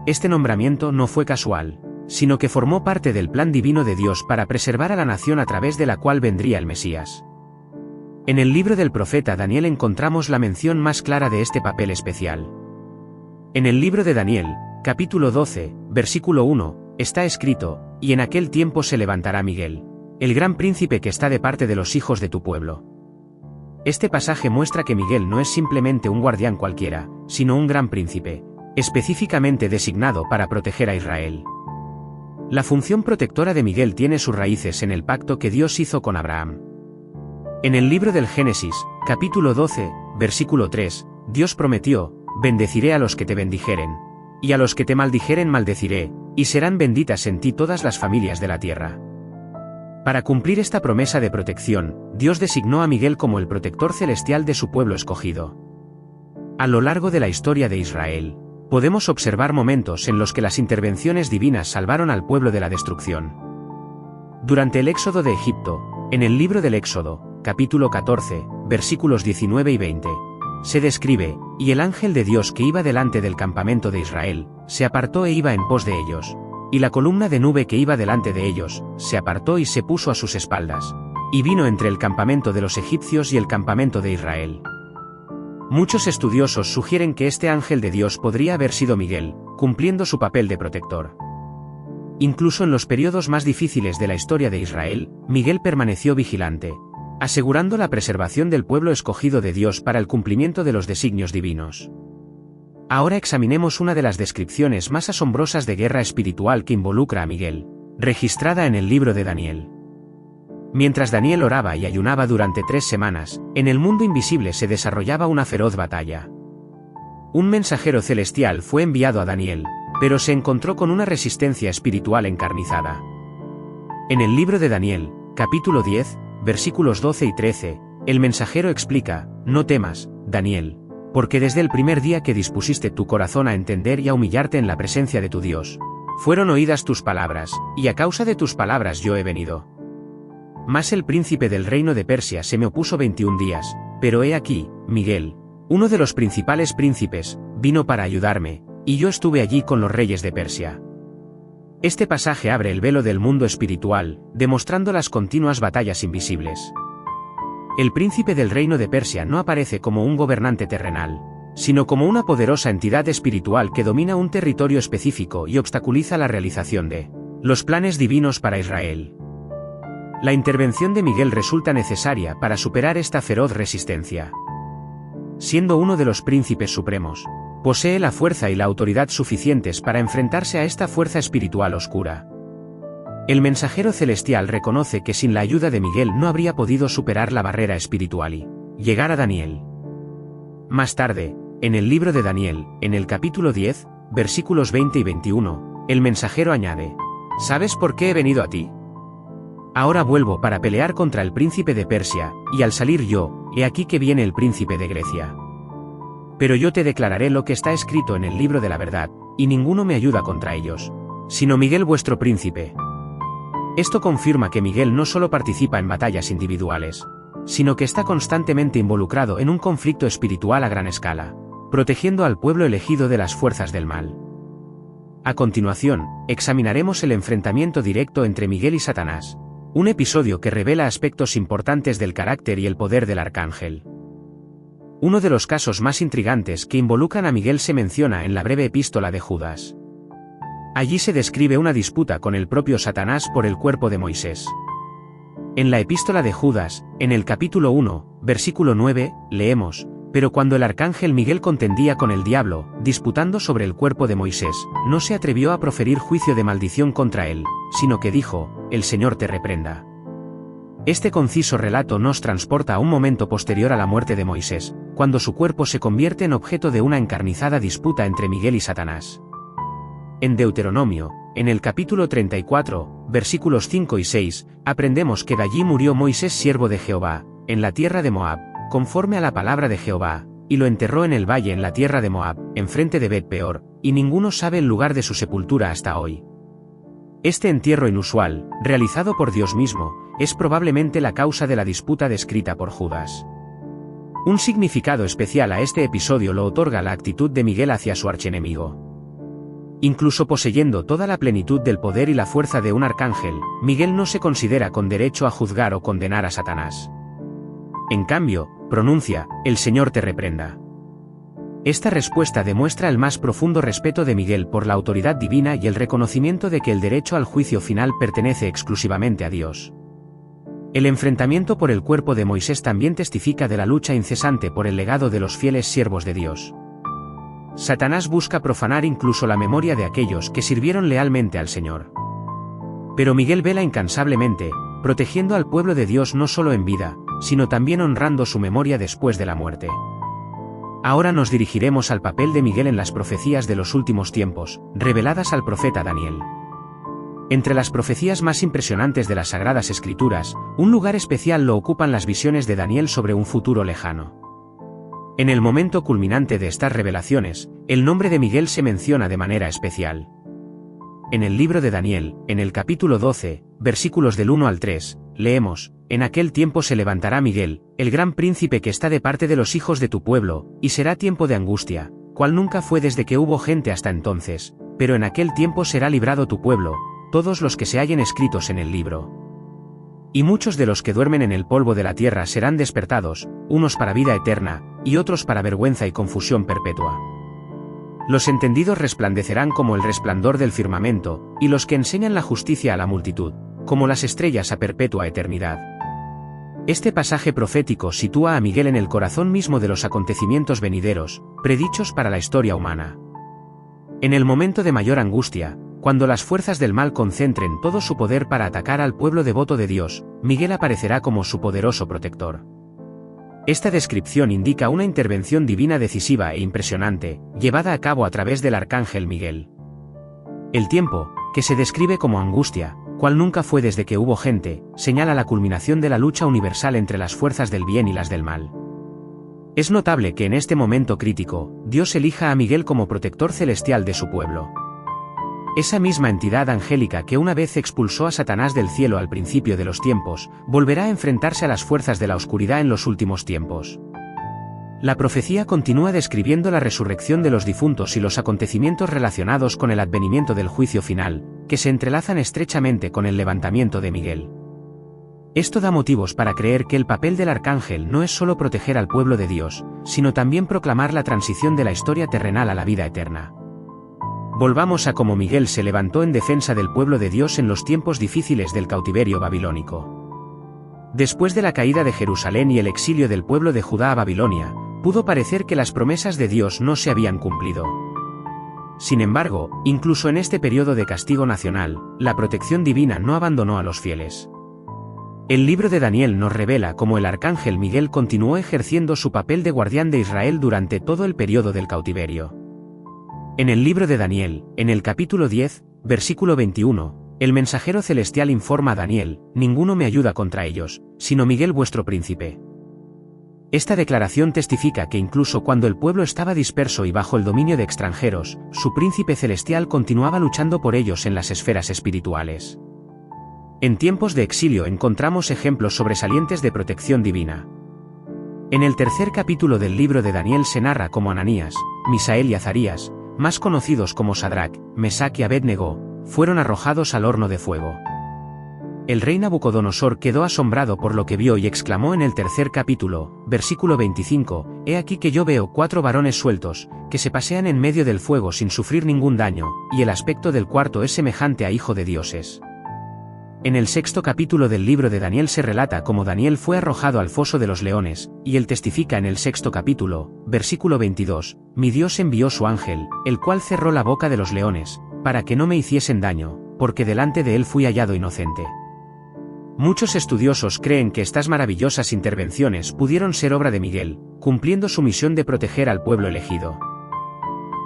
Este nombramiento no fue casual, sino que formó parte del plan divino de Dios para preservar a la nación a través de la cual vendría el Mesías. En el libro del profeta Daniel encontramos la mención más clara de este papel especial. En el libro de Daniel, capítulo 12, versículo 1, está escrito, y en aquel tiempo se levantará Miguel, el gran príncipe que está de parte de los hijos de tu pueblo. Este pasaje muestra que Miguel no es simplemente un guardián cualquiera, sino un gran príncipe, específicamente designado para proteger a Israel. La función protectora de Miguel tiene sus raíces en el pacto que Dios hizo con Abraham. En el libro del Génesis, capítulo 12, versículo 3, Dios prometió: bendeciré a los que te bendijeren, y a los que te maldijeren maldeciré, y serán benditas en ti todas las familias de la tierra. Para cumplir esta promesa de protección, Dios designó a Miguel como el protector celestial de su pueblo escogido. A lo largo de la historia de Israel, podemos observar momentos en los que las intervenciones divinas salvaron al pueblo de la destrucción. Durante el éxodo de Egipto, en el libro del Éxodo, capítulo 14, versículos 19 y 20, se describe: y el ángel de Dios que iba delante del campamento de Israel, se apartó e iba en pos de ellos. Y la columna de nube que iba delante de ellos, se apartó y se puso a sus espaldas. Y vino entre el campamento de los egipcios y el campamento de Israel. Muchos estudiosos sugieren que este ángel de Dios podría haber sido Miguel, cumpliendo su papel de protector. Incluso en los periodos más difíciles de la historia de Israel, Miguel permaneció vigilante, asegurando la preservación del pueblo escogido de Dios para el cumplimiento de los designios divinos. Ahora examinemos una de las descripciones más asombrosas de guerra espiritual que involucra a Miguel, registrada en el libro de Daniel. Mientras Daniel oraba y ayunaba durante 3 semanas, en el mundo invisible se desarrollaba una feroz batalla. Un mensajero celestial fue enviado a Daniel, pero se encontró con una resistencia espiritual encarnizada. En el libro de Daniel, capítulo 10, versículos 12 y 13, el mensajero explica: no temas, Daniel, porque desde el primer día que dispusiste tu corazón a entender y a humillarte en la presencia de tu Dios, fueron oídas tus palabras, y a causa de tus palabras yo he venido. Mas el príncipe del reino de Persia se me opuso 21 días, pero he aquí, Miguel, uno de los principales príncipes, vino para ayudarme, y yo estuve allí con los reyes de Persia. Este pasaje abre el velo del mundo espiritual, demostrando las continuas batallas invisibles. El príncipe del reino de Persia no aparece como un gobernante terrenal, sino como una poderosa entidad espiritual que domina un territorio específico y obstaculiza la realización de los planes divinos para Israel. La intervención de Miguel resulta necesaria para superar esta feroz resistencia. Siendo uno de los príncipes supremos, posee la fuerza y la autoridad suficientes para enfrentarse a esta fuerza espiritual oscura. El mensajero celestial reconoce que sin la ayuda de Miguel no habría podido superar la barrera espiritual y llegar a Daniel. Más tarde, en el libro de Daniel, en el capítulo 10, versículos 20 y 21, el mensajero añade: ¿sabes por qué he venido a ti? Ahora vuelvo para pelear contra el príncipe de Persia, y al salir yo, he aquí que viene el príncipe de Grecia. Pero yo te declararé lo que está escrito en el libro de la verdad, y ninguno me ayuda contra ellos, sino Miguel vuestro príncipe. Esto confirma que Miguel no solo participa en batallas individuales, sino que está constantemente involucrado en un conflicto espiritual a gran escala, protegiendo al pueblo elegido de las fuerzas del mal. A continuación, examinaremos el enfrentamiento directo entre Miguel y Satanás, un episodio que revela aspectos importantes del carácter y el poder del arcángel. Uno de los casos más intrigantes que involucran a Miguel se menciona en la breve epístola de Judas. Allí se describe una disputa con el propio Satanás por el cuerpo de Moisés. En la epístola de Judas, en el capítulo 1, versículo 9, leemos: pero cuando el arcángel Miguel contendía con el diablo, disputando sobre el cuerpo de Moisés, no se atrevió a proferir juicio de maldición contra él, sino que dijo: el Señor te reprenda. Este conciso relato nos transporta a un momento posterior a la muerte de Moisés, cuando su cuerpo se convierte en objeto de una encarnizada disputa entre Miguel y Satanás. En Deuteronomio, en el capítulo 34, versículos 5 y 6, aprendemos que de allí murió Moisés siervo de Jehová, en la tierra de Moab, conforme a la palabra de Jehová, y lo enterró en el valle en la tierra de Moab, enfrente de Bet-peor, y ninguno sabe el lugar de su sepultura hasta hoy. Este entierro inusual, realizado por Dios mismo, es probablemente la causa de la disputa descrita por Judas. Un significado especial a este episodio lo otorga la actitud de Miguel hacia su archienemigo. Incluso poseyendo toda la plenitud del poder y la fuerza de un arcángel, Miguel no se considera con derecho a juzgar o condenar a Satanás. En cambio, pronuncia: el Señor te reprenda. Esta respuesta demuestra el más profundo respeto de Miguel por la autoridad divina y el reconocimiento de que el derecho al juicio final pertenece exclusivamente a Dios. El enfrentamiento por el cuerpo de Moisés también testifica de la lucha incesante por el legado de los fieles siervos de Dios. Satanás busca profanar incluso la memoria de aquellos que sirvieron lealmente al Señor. Pero Miguel vela incansablemente, protegiendo al pueblo de Dios no solo en vida, sino también honrando su memoria después de la muerte. Ahora nos dirigiremos al papel de Miguel en las profecías de los últimos tiempos, reveladas al profeta Daniel. Entre las profecías más impresionantes de las Sagradas Escrituras, un lugar especial lo ocupan las visiones de Daniel sobre un futuro lejano. En el momento culminante de estas revelaciones, el nombre de Miguel se menciona de manera especial. En el libro de Daniel, en el capítulo 12, versículos del 1 al 3, leemos: En aquel tiempo se levantará Miguel, el gran príncipe que está de parte de los hijos de tu pueblo, y será tiempo de angustia, cual nunca fue desde que hubo gente hasta entonces, pero en aquel tiempo será librado tu pueblo, todos los que se hallen escritos en el libro. Y muchos de los que duermen en el polvo de la tierra serán despertados, unos para vida eterna, y otros para vergüenza y confusión perpetua. Los entendidos resplandecerán como el resplandor del firmamento, y los que enseñan la justicia a la multitud, como las estrellas a perpetua eternidad. Este pasaje profético sitúa a Miguel en el corazón mismo de los acontecimientos venideros, predichos para la historia humana. En el momento de mayor angustia, cuando las fuerzas del mal concentren todo su poder para atacar al pueblo devoto de Dios, Miguel aparecerá como su poderoso protector. Esta descripción indica una intervención divina decisiva e impresionante, llevada a cabo a través del arcángel Miguel. El tiempo, que se describe como angustia, cual nunca fue desde que hubo gente, señala la culminación de la lucha universal entre las fuerzas del bien y las del mal. Es notable que en este momento crítico, Dios elija a Miguel como protector celestial de su pueblo. Esa misma entidad angélica que una vez expulsó a Satanás del cielo al principio de los tiempos, volverá a enfrentarse a las fuerzas de la oscuridad en los últimos tiempos. La profecía continúa describiendo la resurrección de los difuntos y los acontecimientos relacionados con el advenimiento del juicio final, que se entrelazan estrechamente con el levantamiento de Miguel. Esto da motivos para creer que el papel del arcángel no es solo proteger al pueblo de Dios, sino también proclamar la transición de la historia terrenal a la vida eterna. Volvamos a cómo Miguel se levantó en defensa del pueblo de Dios en los tiempos difíciles del cautiverio babilónico. Después de la caída de Jerusalén y el exilio del pueblo de Judá a Babilonia, pudo parecer que las promesas de Dios no se habían cumplido. Sin embargo, incluso en este periodo de castigo nacional, la protección divina no abandonó a los fieles. El libro de Daniel nos revela cómo el arcángel Miguel continuó ejerciendo su papel de guardián de Israel durante todo el periodo del cautiverio. En el libro de Daniel, en el capítulo 10, versículo 21, el mensajero celestial informa a Daniel: ninguno me ayuda contra ellos, sino Miguel vuestro príncipe. Esta declaración testifica que incluso cuando el pueblo estaba disperso y bajo el dominio de extranjeros, su príncipe celestial continuaba luchando por ellos en las esferas espirituales. En tiempos de exilio encontramos ejemplos sobresalientes de protección divina. En el tercer capítulo del libro de Daniel se narra cómo Ananías, Misael y Azarías, más conocidos como Sadrac, Mesac y Abednego, fueron arrojados al horno de fuego. El rey Nabucodonosor quedó asombrado por lo que vio y exclamó en el tercer capítulo, versículo 25, «He aquí que yo veo 4 varones sueltos, que se pasean en medio del fuego sin sufrir ningún daño, y el aspecto del cuarto es semejante a hijo de dioses». En el sexto capítulo del libro de Daniel se relata cómo Daniel fue arrojado al foso de los leones, y él testifica en el sexto capítulo, versículo 22, «Mi Dios envió su ángel, el cual cerró la boca de los leones, para que no me hiciesen daño, porque delante de él fui hallado inocente». Muchos estudiosos creen que estas maravillosas intervenciones pudieron ser obra de Miguel, cumpliendo su misión de proteger al pueblo elegido.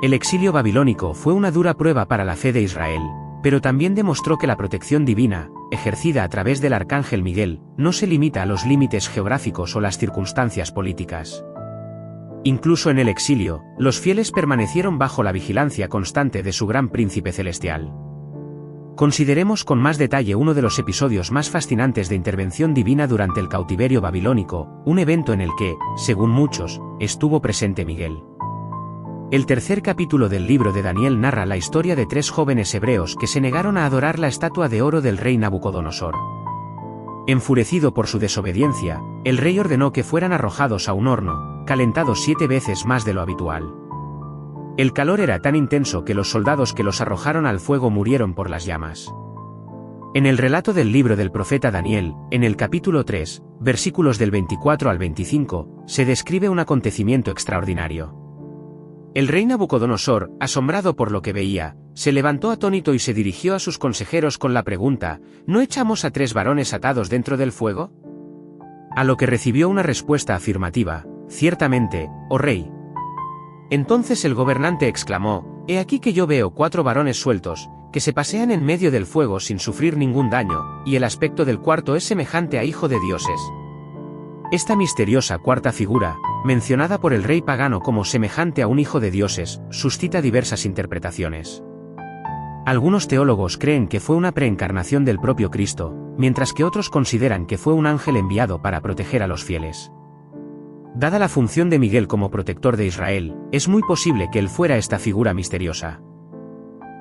El exilio babilónico fue una dura prueba para la fe de Israel, pero también demostró que la protección divina, ejercida a través del arcángel Miguel, no se limita a los límites geográficos o las circunstancias políticas. Incluso en el exilio, los fieles permanecieron bajo la vigilancia constante de su gran príncipe celestial. Consideremos con más detalle uno de los episodios más fascinantes de intervención divina durante el cautiverio babilónico, un evento en el que, según muchos, estuvo presente Miguel. El tercer capítulo del libro de Daniel narra la historia de 3 jóvenes hebreos que se negaron a adorar la estatua de oro del rey Nabucodonosor. Enfurecido por su desobediencia, el rey ordenó que fueran arrojados a un horno, calentados 7 veces más de lo habitual. El calor era tan intenso que los soldados que los arrojaron al fuego murieron por las llamas. En el relato del libro del profeta Daniel, en el capítulo 3, versículos del 24 al 25, se describe un acontecimiento extraordinario. El rey Nabucodonosor, asombrado por lo que veía, se levantó atónito y se dirigió a sus consejeros con la pregunta: ¿no echamos a 3 varones atados dentro del fuego? A lo que recibió una respuesta afirmativa: ciertamente, oh rey. Entonces el gobernante exclamó: «He aquí que yo veo 4 varones sueltos, que se pasean en medio del fuego sin sufrir ningún daño, y el aspecto del cuarto es semejante a hijo de dioses». Esta misteriosa cuarta figura, mencionada por el rey pagano como semejante a un hijo de dioses, suscita diversas interpretaciones. Algunos teólogos creen que fue una preencarnación del propio Cristo, mientras que otros consideran que fue un ángel enviado para proteger a los fieles. Dada la función de Miguel como protector de Israel, es muy posible que él fuera esta figura misteriosa.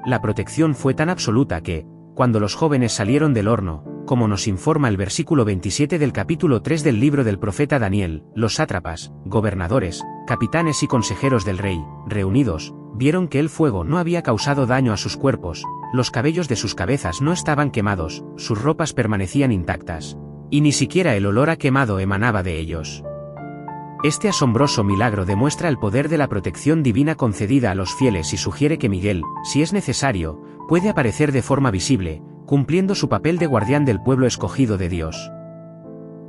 La protección fue tan absoluta que, cuando los jóvenes salieron del horno, como nos informa el versículo 27 del capítulo 3 del libro del profeta Daniel, los sátrapas, gobernadores, capitanes y consejeros del rey, reunidos, vieron que el fuego no había causado daño a sus cuerpos, los cabellos de sus cabezas no estaban quemados, sus ropas permanecían intactas, y ni siquiera el olor a quemado emanaba de ellos. Este asombroso milagro demuestra el poder de la protección divina concedida a los fieles y sugiere que Miguel, si es necesario, puede aparecer de forma visible, cumpliendo su papel de guardián del pueblo escogido de Dios.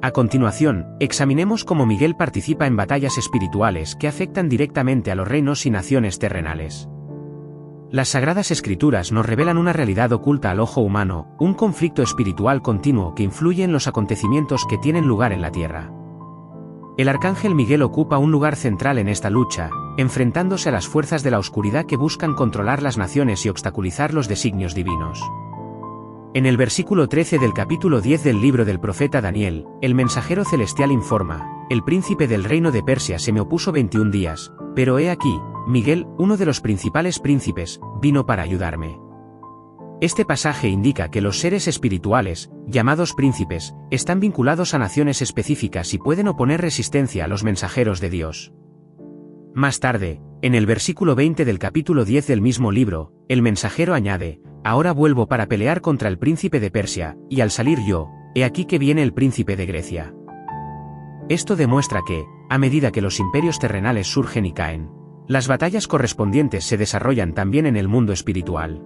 A continuación, examinemos cómo Miguel participa en batallas espirituales que afectan directamente a los reinos y naciones terrenales. Las Sagradas Escrituras nos revelan una realidad oculta al ojo humano, un conflicto espiritual continuo que influye en los acontecimientos que tienen lugar en la tierra. El arcángel Miguel ocupa un lugar central en esta lucha, enfrentándose a las fuerzas de la oscuridad que buscan controlar las naciones y obstaculizar los designios divinos. En el versículo 13 del capítulo 10 del libro del profeta Daniel, el mensajero celestial informa: «El príncipe del reino de Persia se me opuso 21 días, pero he aquí, Miguel, uno de los principales príncipes, vino para ayudarme». Este pasaje indica que los seres espirituales, llamados príncipes, están vinculados a naciones específicas y pueden oponer resistencia a los mensajeros de Dios. Más tarde, en el versículo 20 del capítulo 10 del mismo libro, el mensajero añade: «Ahora vuelvo para pelear contra el príncipe de Persia, y al salir yo, he aquí que viene el príncipe de Grecia». Esto demuestra que, a medida que los imperios terrenales surgen y caen, las batallas correspondientes se desarrollan también en el mundo espiritual.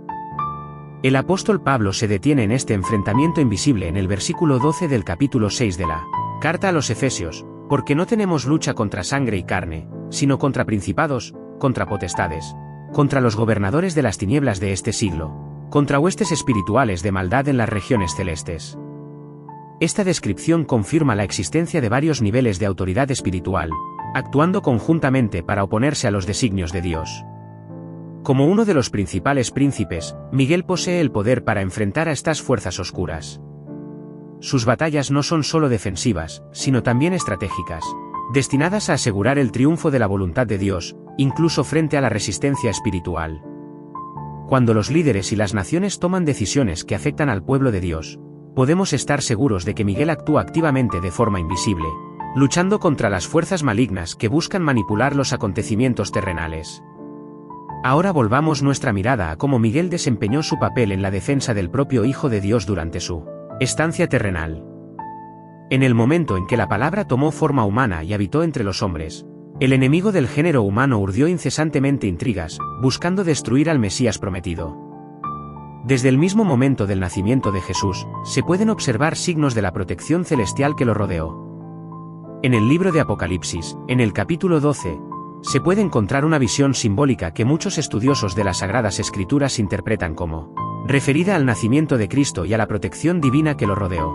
El apóstol Pablo se detiene en este enfrentamiento invisible en el versículo 12 del capítulo 6 de la Carta a los Efesios: «Porque no tenemos lucha contra sangre y carne, sino contra principados, contra potestades, contra los gobernadores de las tinieblas de este siglo, contra huestes espirituales de maldad en las regiones celestes». Esta descripción confirma la existencia de varios niveles de autoridad espiritual, actuando conjuntamente para oponerse a los designios de Dios. Como uno de los principales príncipes, Miguel posee el poder para enfrentar a estas fuerzas oscuras. Sus batallas no son solo defensivas, sino también estratégicas, destinadas a asegurar el triunfo de la voluntad de Dios, incluso frente a la resistencia espiritual. Cuando los líderes y las naciones toman decisiones que afectan al pueblo de Dios, podemos estar seguros de que Miguel actúa activamente de forma invisible, luchando contra las fuerzas malignas que buscan manipular los acontecimientos terrenales. Ahora volvamos nuestra mirada a cómo Miguel desempeñó su papel en la defensa del propio Hijo de Dios durante su estancia terrenal. En el momento en que la palabra tomó forma humana y habitó entre los hombres, el enemigo del género humano urdió incesantemente intrigas, buscando destruir al Mesías prometido. Desde el mismo momento del nacimiento de Jesús, se pueden observar signos de la protección celestial que lo rodeó. En el libro de Apocalipsis, en el capítulo 12, se puede encontrar una visión simbólica que muchos estudiosos de las Sagradas Escrituras interpretan como referida al nacimiento de Cristo y a la protección divina que lo rodeó.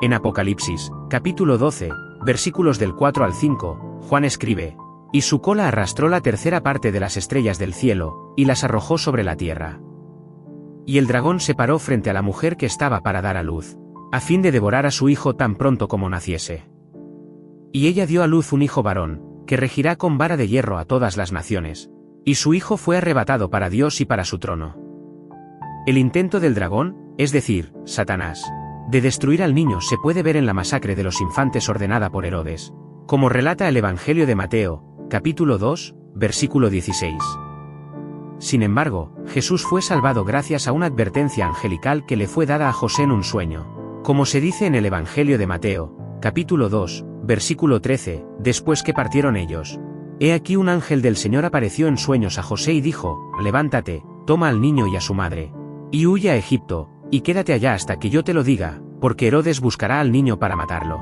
En Apocalipsis, capítulo 12, versículos del 4 al 5, Juan escribe: «Y su cola arrastró la tercera parte de las estrellas del cielo, y las arrojó sobre la tierra. Y el dragón se paró frente a la mujer que estaba para dar a luz, a fin de devorar a su hijo tan pronto como naciese. Y ella dio a luz un hijo varón, que regirá con vara de hierro a todas las naciones, y su hijo fue arrebatado para Dios y para su trono». El intento del dragón, es decir, Satanás, de destruir al niño se puede ver en la masacre de los infantes ordenada por Herodes, como relata el Evangelio de Mateo, capítulo 2, versículo 16. Sin embargo, Jesús fue salvado gracias a una advertencia angelical que le fue dada a José en un sueño, como se dice en el Evangelio de Mateo, capítulo 2, versículo 13, después que partieron ellos. He aquí un ángel del Señor apareció en sueños a José y dijo: «Levántate, toma al niño y a su madre, y huye a Egipto, y quédate allá hasta que yo te lo diga, porque Herodes buscará al niño para matarlo».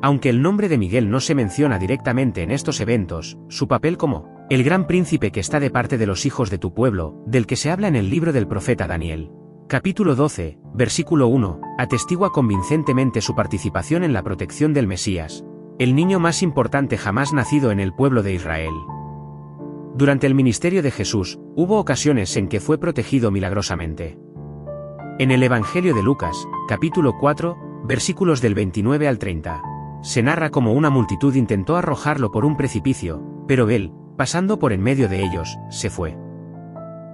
Aunque el nombre de Miguel no se menciona directamente en estos eventos, su papel como el gran príncipe que está de parte de los hijos de tu pueblo, del que se habla en el libro del profeta Daniel. Capítulo 12, versículo 1, atestigua convincentemente su participación en la protección del Mesías, el niño más importante jamás nacido en el pueblo de Israel. Durante el ministerio de Jesús, hubo ocasiones en que fue protegido milagrosamente. En el Evangelio de Lucas, capítulo 4, versículos del 29 al 30, se narra cómo una multitud intentó arrojarlo por un precipicio, pero él, pasando por en medio de ellos, se fue.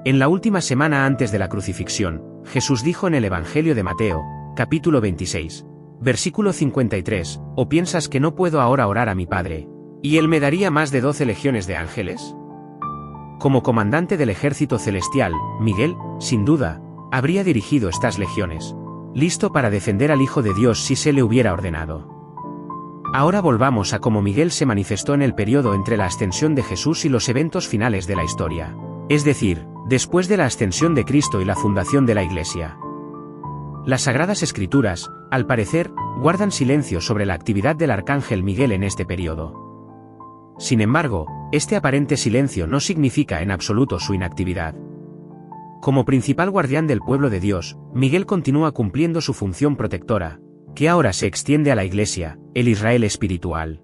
En la última semana antes de la crucifixión, Jesús dijo en el Evangelio de Mateo, capítulo 26, versículo 53, ¿o piensas que no puedo ahora orar a mi Padre, y Él me daría más de 12 legiones de ángeles? Como comandante del ejército celestial, Miguel, sin duda, habría dirigido estas legiones, listo para defender al Hijo de Dios si se le hubiera ordenado. Ahora volvamos a cómo Miguel se manifestó en el periodo entre la ascensión de Jesús y los eventos finales de la historia, es decir, después de la ascensión de Cristo y la fundación de la Iglesia. Las Sagradas Escrituras, al parecer, guardan silencio sobre la actividad del arcángel Miguel en este periodo. Sin embargo, este aparente silencio no significa en absoluto su inactividad. Como principal guardián del pueblo de Dios, Miguel continúa cumpliendo su función protectora, que ahora se extiende a la Iglesia, el Israel espiritual.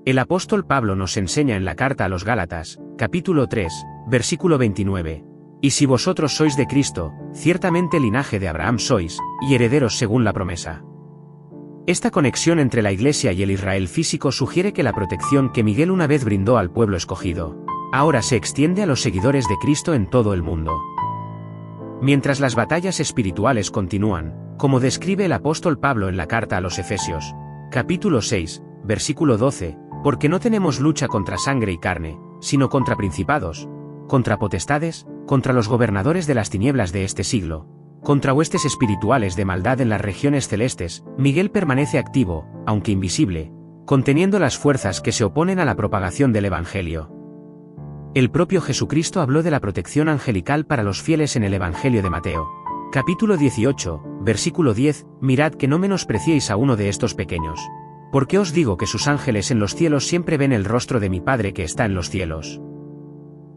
El apóstol Pablo nos enseña en la carta a los Gálatas, capítulo 3, versículo 29, «Y si vosotros sois de Cristo, ciertamente linaje de Abraham sois, y herederos según la promesa». Esta conexión entre la Iglesia y el Israel físico sugiere que la protección que Miguel una vez brindó al pueblo escogido, ahora se extiende a los seguidores de Cristo en todo el mundo. Mientras las batallas espirituales continúan, como describe el apóstol Pablo en la carta a los Efesios, capítulo 6, versículo 12, porque no tenemos lucha contra sangre y carne, sino contra principados, contra potestades, contra los gobernadores de las tinieblas de este siglo, contra huestes espirituales de maldad en las regiones celestes. Miguel permanece activo, aunque invisible, conteniendo las fuerzas que se oponen a la propagación del Evangelio. El propio Jesucristo habló de la protección angelical para los fieles en el Evangelio de Mateo, capítulo 18, versículo 10, mirad que no menospreciéis a uno de estos pequeños. Porque os digo que sus ángeles en los cielos siempre ven el rostro de mi Padre que está en los cielos.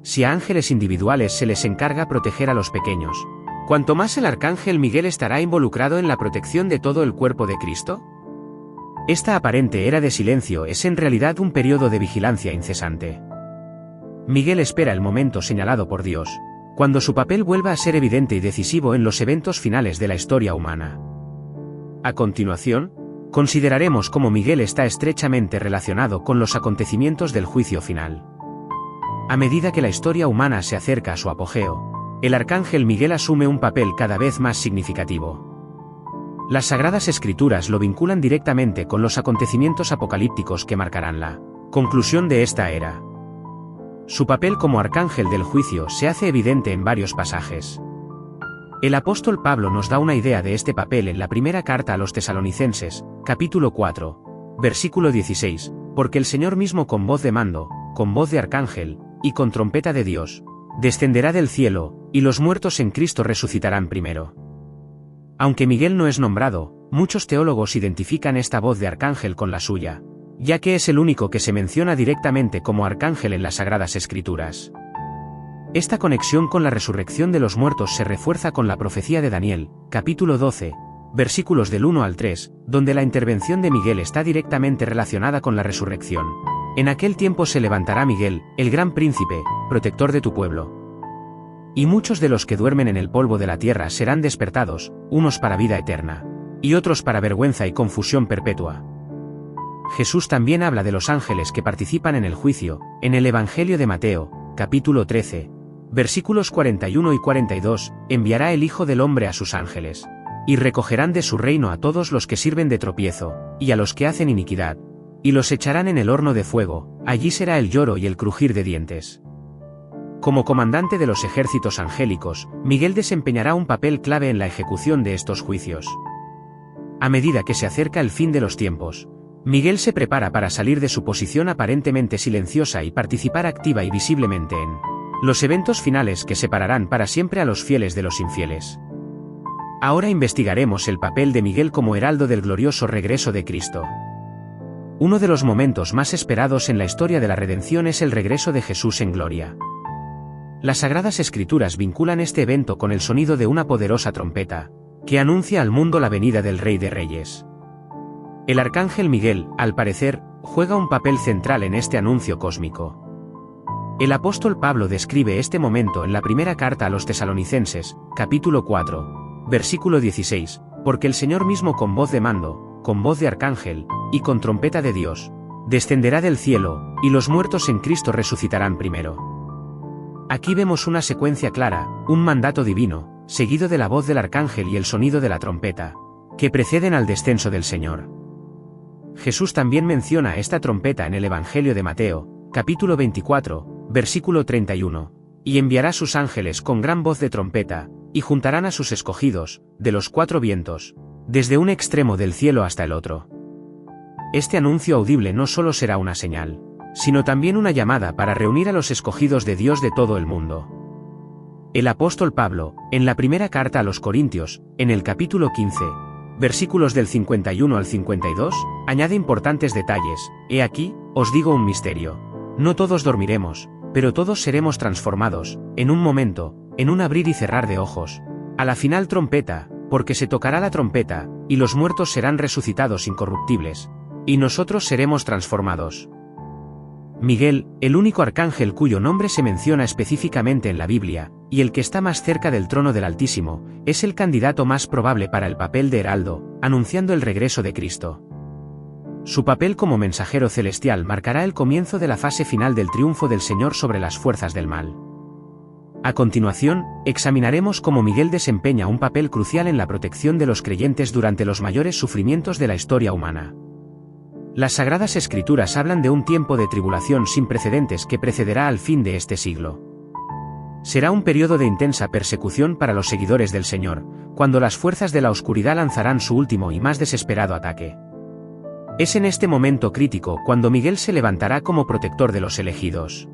Si a ángeles individuales se les encarga proteger a los pequeños, ¿cuánto más el arcángel Miguel estará involucrado en la protección de todo el cuerpo de Cristo? Esta aparente era de silencio es en realidad un periodo de vigilancia incesante. Miguel espera el momento señalado por Dios, cuando su papel vuelva a ser evidente y decisivo en los eventos finales de la historia humana. A continuación, consideraremos cómo Miguel está estrechamente relacionado con los acontecimientos del juicio final. A medida que la historia humana se acerca a su apogeo, el arcángel Miguel asume un papel cada vez más significativo. Las Sagradas Escrituras lo vinculan directamente con los acontecimientos apocalípticos que marcarán la conclusión de esta era. Su papel como arcángel del juicio se hace evidente en varios pasajes. El apóstol Pablo nos da una idea de este papel en la primera carta a los Tesalonicenses, capítulo 4, versículo 16, porque el Señor mismo con voz de mando, con voz de arcángel, y con trompeta de Dios, descenderá del cielo, y los muertos en Cristo resucitarán primero. Aunque Miguel no es nombrado, muchos teólogos identifican esta voz de arcángel con la suya, ya que es el único que se menciona directamente como arcángel en las Sagradas Escrituras. Esta conexión con la resurrección de los muertos se refuerza con la profecía de Daniel, capítulo 12, versículos del 1 al 3, donde la intervención de Miguel está directamente relacionada con la resurrección. En aquel tiempo se levantará Miguel, el gran príncipe, protector de tu pueblo. Y muchos de los que duermen en el polvo de la tierra serán despertados, unos para vida eterna, y otros para vergüenza y confusión perpetua. Jesús también habla de los ángeles que participan en el juicio, en el Evangelio de Mateo, capítulo 13, versículos 41 y 42, enviará el Hijo del Hombre a sus ángeles, y recogerán de su reino a todos los que sirven de tropiezo, y a los que hacen iniquidad, y los echarán en el horno de fuego, allí será el lloro y el crujir de dientes. Como comandante de los ejércitos angélicos, Miguel desempeñará un papel clave en la ejecución de estos juicios. A medida que se acerca el fin de los tiempos, Miguel se prepara para salir de su posición aparentemente silenciosa y participar activa y visiblemente en los eventos finales que separarán para siempre a los fieles de los infieles. Ahora investigaremos el papel de Miguel como heraldo del glorioso regreso de Cristo. Uno de los momentos más esperados en la historia de la redención es el regreso de Jesús en gloria. Las Sagradas Escrituras vinculan este evento con el sonido de una poderosa trompeta, que anuncia al mundo la venida del Rey de Reyes. El arcángel Miguel, al parecer, juega un papel central en este anuncio cósmico. El apóstol Pablo describe este momento en la primera carta a los Tesalonicenses, capítulo 4, versículo 16, porque el Señor mismo con voz de mando, con voz de arcángel, y con trompeta de Dios, descenderá del cielo, y los muertos en Cristo resucitarán primero. Aquí vemos una secuencia clara, un mandato divino, seguido de la voz del arcángel y el sonido de la trompeta, que preceden al descenso del Señor. Jesús también menciona esta trompeta en el Evangelio de Mateo, capítulo 24, versículo 31, y enviará sus ángeles con gran voz de trompeta, y juntarán a sus escogidos, de los cuatro vientos, desde un extremo del cielo hasta el otro. Este anuncio audible no solo será una señal, sino también una llamada para reunir a los escogidos de Dios de todo el mundo. El apóstol Pablo, en la primera carta a los Corintios, en el capítulo 15, versículos del 51 al 52, añade importantes detalles: he aquí, os digo un misterio. No todos dormiremos, pero todos seremos transformados, en un momento, en un abrir y cerrar de ojos, a la final trompeta, porque se tocará la trompeta, y los muertos serán resucitados incorruptibles, y nosotros seremos transformados. Miguel, el único arcángel cuyo nombre se menciona específicamente en la Biblia, y el que está más cerca del trono del Altísimo, es el candidato más probable para el papel de heraldo, anunciando el regreso de Cristo. Su papel como mensajero celestial marcará el comienzo de la fase final del triunfo del Señor sobre las fuerzas del mal. A continuación, examinaremos cómo Miguel desempeña un papel crucial en la protección de los creyentes durante los mayores sufrimientos de la historia humana. Las Sagradas Escrituras hablan de un tiempo de tribulación sin precedentes que precederá al fin de este siglo. Será un periodo de intensa persecución para los seguidores del Señor, cuando las fuerzas de la oscuridad lanzarán su último y más desesperado ataque. Es en este momento crítico cuando Miguel se levantará como protector de los elegidos.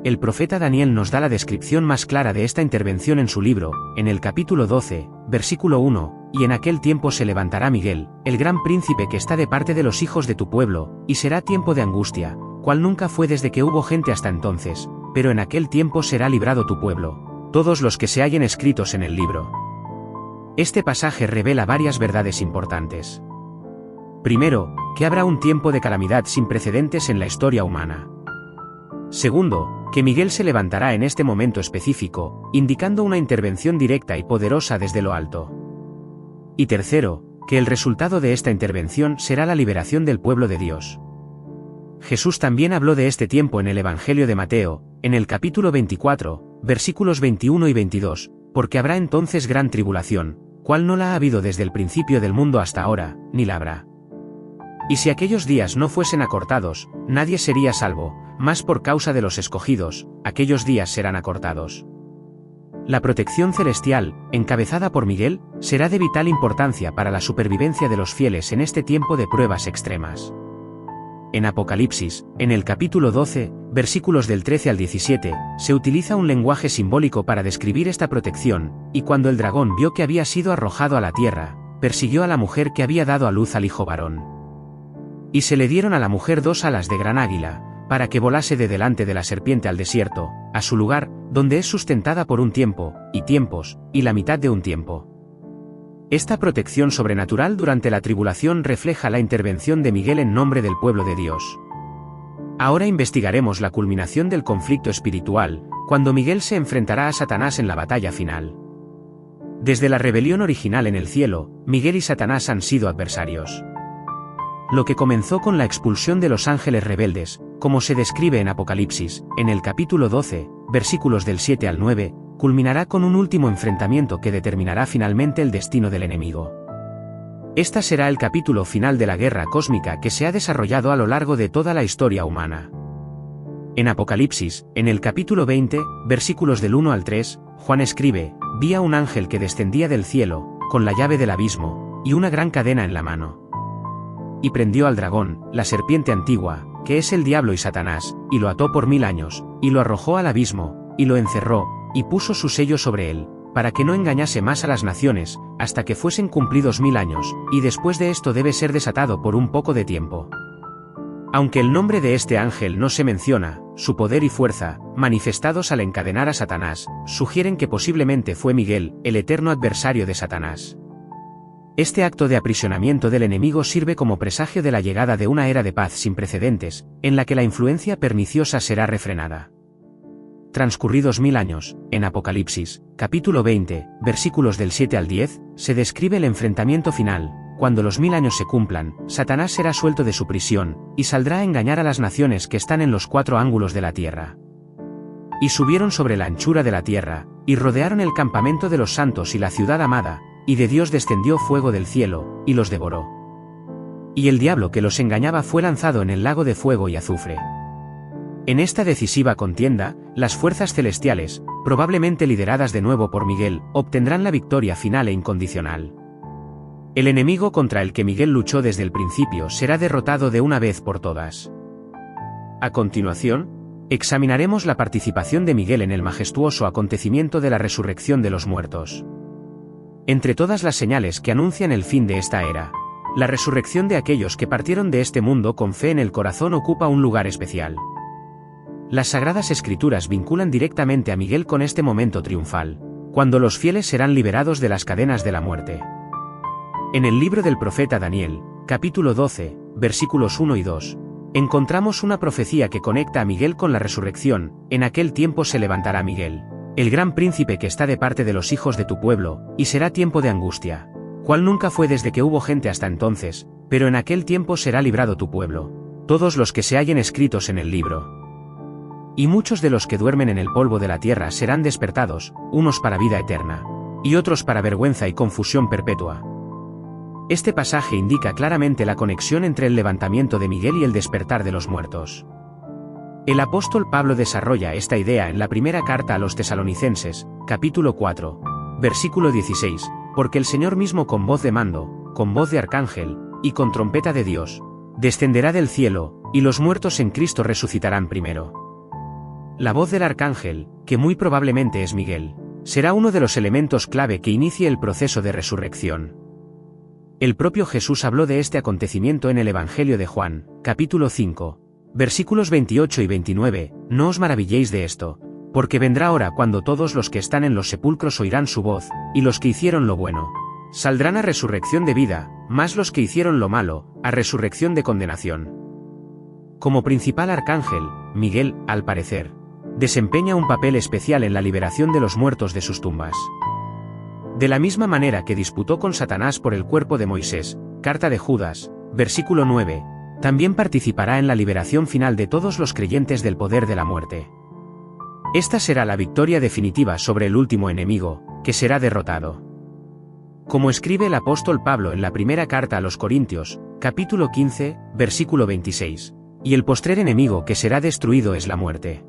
El profeta Daniel nos da la descripción más clara de esta intervención en su libro, en el capítulo 12, versículo 1, y en aquel tiempo se levantará Miguel, el gran príncipe que está de parte de los hijos de tu pueblo, y será tiempo de angustia, cual nunca fue desde que hubo gente hasta entonces, pero en aquel tiempo será librado tu pueblo, todos los que se hallen escritos en el libro. Este pasaje revela varias verdades importantes. Primero, que habrá un tiempo de calamidad sin precedentes en la historia humana. Segundo, que Miguel se levantará en este momento específico, indicando una intervención directa y poderosa desde lo alto. Y tercero, que el resultado de esta intervención será la liberación del pueblo de Dios. Jesús también habló de este tiempo en el Evangelio de Mateo, en el capítulo 24, versículos 21 y 22, porque habrá entonces gran tribulación, cual no la ha habido desde el principio del mundo hasta ahora, ni la habrá. Y si aquellos días no fuesen acortados, nadie sería salvo, mas por causa de los escogidos, aquellos días serán acortados. La protección celestial, encabezada por Miguel, será de vital importancia para la supervivencia de los fieles en este tiempo de pruebas extremas. En Apocalipsis, en el capítulo 12, versículos del 13 al 17, se utiliza un lenguaje simbólico para describir esta protección, y cuando el dragón vio que había sido arrojado a la tierra, persiguió a la mujer que había dado a luz al hijo varón. Y se le dieron a la mujer 2 alas de gran águila, para que volase de delante de la serpiente al desierto, a su lugar, donde es sustentada por un tiempo, y tiempos, y la mitad de un tiempo. Esta protección sobrenatural durante la tribulación refleja la intervención de Miguel en nombre del pueblo de Dios. Ahora investigaremos la culminación del conflicto espiritual, cuando Miguel se enfrentará a Satanás en la batalla final. Desde la rebelión original en el cielo, Miguel y Satanás han sido adversarios. Lo que comenzó con la expulsión de los ángeles rebeldes, como se describe en Apocalipsis, en el capítulo 12, versículos del 7 al 9, culminará con un último enfrentamiento que determinará finalmente el destino del enemigo. Esta será el capítulo final de la guerra cósmica que se ha desarrollado a lo largo de toda la historia humana. En Apocalipsis, en el capítulo 20, versículos del 1 al 3, Juan escribe: vi a un ángel que descendía del cielo, con la llave del abismo, y una gran cadena en la mano. Y prendió al dragón, la serpiente antigua, que es el diablo y Satanás, y lo ató por 1000 años, y lo arrojó al abismo, y lo encerró, y puso su sello sobre él, para que no engañase más a las naciones, hasta que fuesen cumplidos 1000 años, y después de esto debe ser desatado por un poco de tiempo. Aunque el nombre de este ángel no se menciona, su poder y fuerza, manifestados al encadenar a Satanás, sugieren que posiblemente fue Miguel, el eterno adversario de Satanás. Este acto de aprisionamiento del enemigo sirve como presagio de la llegada de una era de paz sin precedentes, en la que la influencia perniciosa será refrenada. Transcurridos 1000 años, en Apocalipsis, capítulo 20, versículos del 7 al 10, se describe el enfrentamiento final. Cuando los 1000 años se cumplan, Satanás será suelto de su prisión, y saldrá a engañar a las naciones que están en los 4 ángulos de la tierra. Y subieron sobre la anchura de la tierra, y rodearon el campamento de los santos y la ciudad amada, y de Dios descendió fuego del cielo, y los devoró. Y el diablo que los engañaba fue lanzado en el lago de fuego y azufre. En esta decisiva contienda, las fuerzas celestiales, probablemente lideradas de nuevo por Miguel, obtendrán la victoria final e incondicional. El enemigo contra el que Miguel luchó desde el principio será derrotado de una vez por todas. A continuación, examinaremos la participación de Miguel en el majestuoso acontecimiento de la resurrección de los muertos. Entre todas las señales que anuncian el fin de esta era, la resurrección de aquellos que partieron de este mundo con fe en el corazón ocupa un lugar especial. Las Sagradas Escrituras vinculan directamente a Miguel con este momento triunfal, cuando los fieles serán liberados de las cadenas de la muerte. En el libro del profeta Daniel, capítulo 12, versículos 1 y 2, encontramos una profecía que conecta a Miguel con la resurrección. En aquel tiempo se levantará Miguel, el gran príncipe que está de parte de los hijos de tu pueblo, y será tiempo de angustia, cual nunca fue desde que hubo gente hasta entonces, pero en aquel tiempo será librado tu pueblo, todos los que se hallen escritos en el libro. Y muchos de los que duermen en el polvo de la tierra serán despertados, unos para vida eterna, y otros para vergüenza y confusión perpetua. Este pasaje indica claramente la conexión entre el levantamiento de Miguel y el despertar de los muertos. El apóstol Pablo desarrolla esta idea en la primera carta a los Tesalonicenses, capítulo 4, versículo 16, porque el Señor mismo con voz de mando, con voz de arcángel, y con trompeta de Dios, descenderá del cielo, y los muertos en Cristo resucitarán primero. La voz del arcángel, que muy probablemente es Miguel, será uno de los elementos clave que inicie el proceso de resurrección. El propio Jesús habló de este acontecimiento en el Evangelio de Juan, capítulo 5, versículos 28 y 29, no os maravilléis de esto, porque vendrá hora cuando todos los que están en los sepulcros oirán su voz, y los que hicieron lo bueno saldrán a resurrección de vida, mas los que hicieron lo malo, a resurrección de condenación. Como principal arcángel, Miguel, al parecer, desempeña un papel especial en la liberación de los muertos de sus tumbas. De la misma manera que disputó con Satanás por el cuerpo de Moisés, carta de Judas, versículo 9, también participará en la liberación final de todos los creyentes del poder de la muerte. Esta será la victoria definitiva sobre el último enemigo, que será derrotado. Como escribe el apóstol Pablo en la primera carta a los Corintios, capítulo 15, versículo 26, y el postrer enemigo que será destruido es la muerte.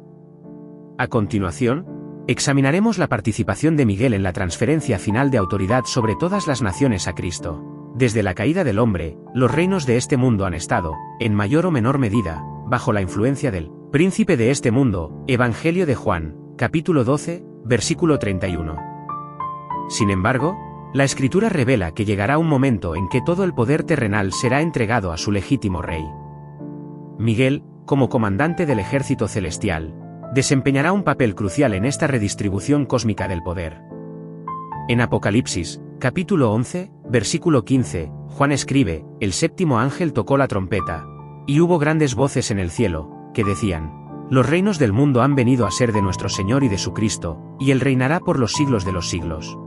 A continuación, examinaremos la participación de Miguel en la transferencia final de autoridad sobre todas las naciones a Cristo. Desde la caída del hombre, los reinos de este mundo han estado, en mayor o menor medida, bajo la influencia del príncipe de este mundo. Evangelio de Juan, capítulo 12, versículo 31. Sin embargo, la Escritura revela que llegará un momento en que todo el poder terrenal será entregado a su legítimo rey. Miguel, como comandante del ejército celestial, desempeñará un papel crucial en esta redistribución cósmica del poder. En Apocalipsis, capítulo 11, versículo 15, Juan escribe, el séptimo ángel tocó la trompeta, y hubo grandes voces en el cielo, que decían, los reinos del mundo han venido a ser de nuestro Señor y de su Cristo, y Él reinará por los siglos de los siglos.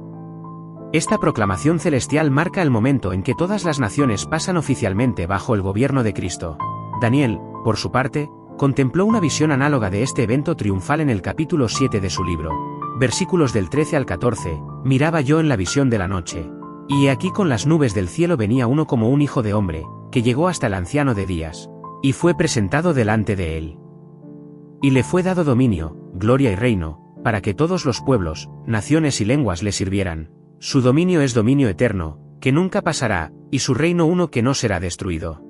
Esta proclamación celestial marca el momento en que todas las naciones pasan oficialmente bajo el gobierno de Cristo. Daniel, por su parte, contempló una visión análoga de este evento triunfal en el capítulo 7 de su libro. Versículos del 13 al 14, miraba yo en la visión de la noche, y he aquí con las nubes del cielo venía uno como un hijo de hombre, que llegó hasta el anciano de días, y fue presentado delante de él. Y le fue dado dominio, gloria y reino, para que todos los pueblos, naciones y lenguas le sirvieran. Su dominio es dominio eterno, que nunca pasará, y su reino uno que no será destruido.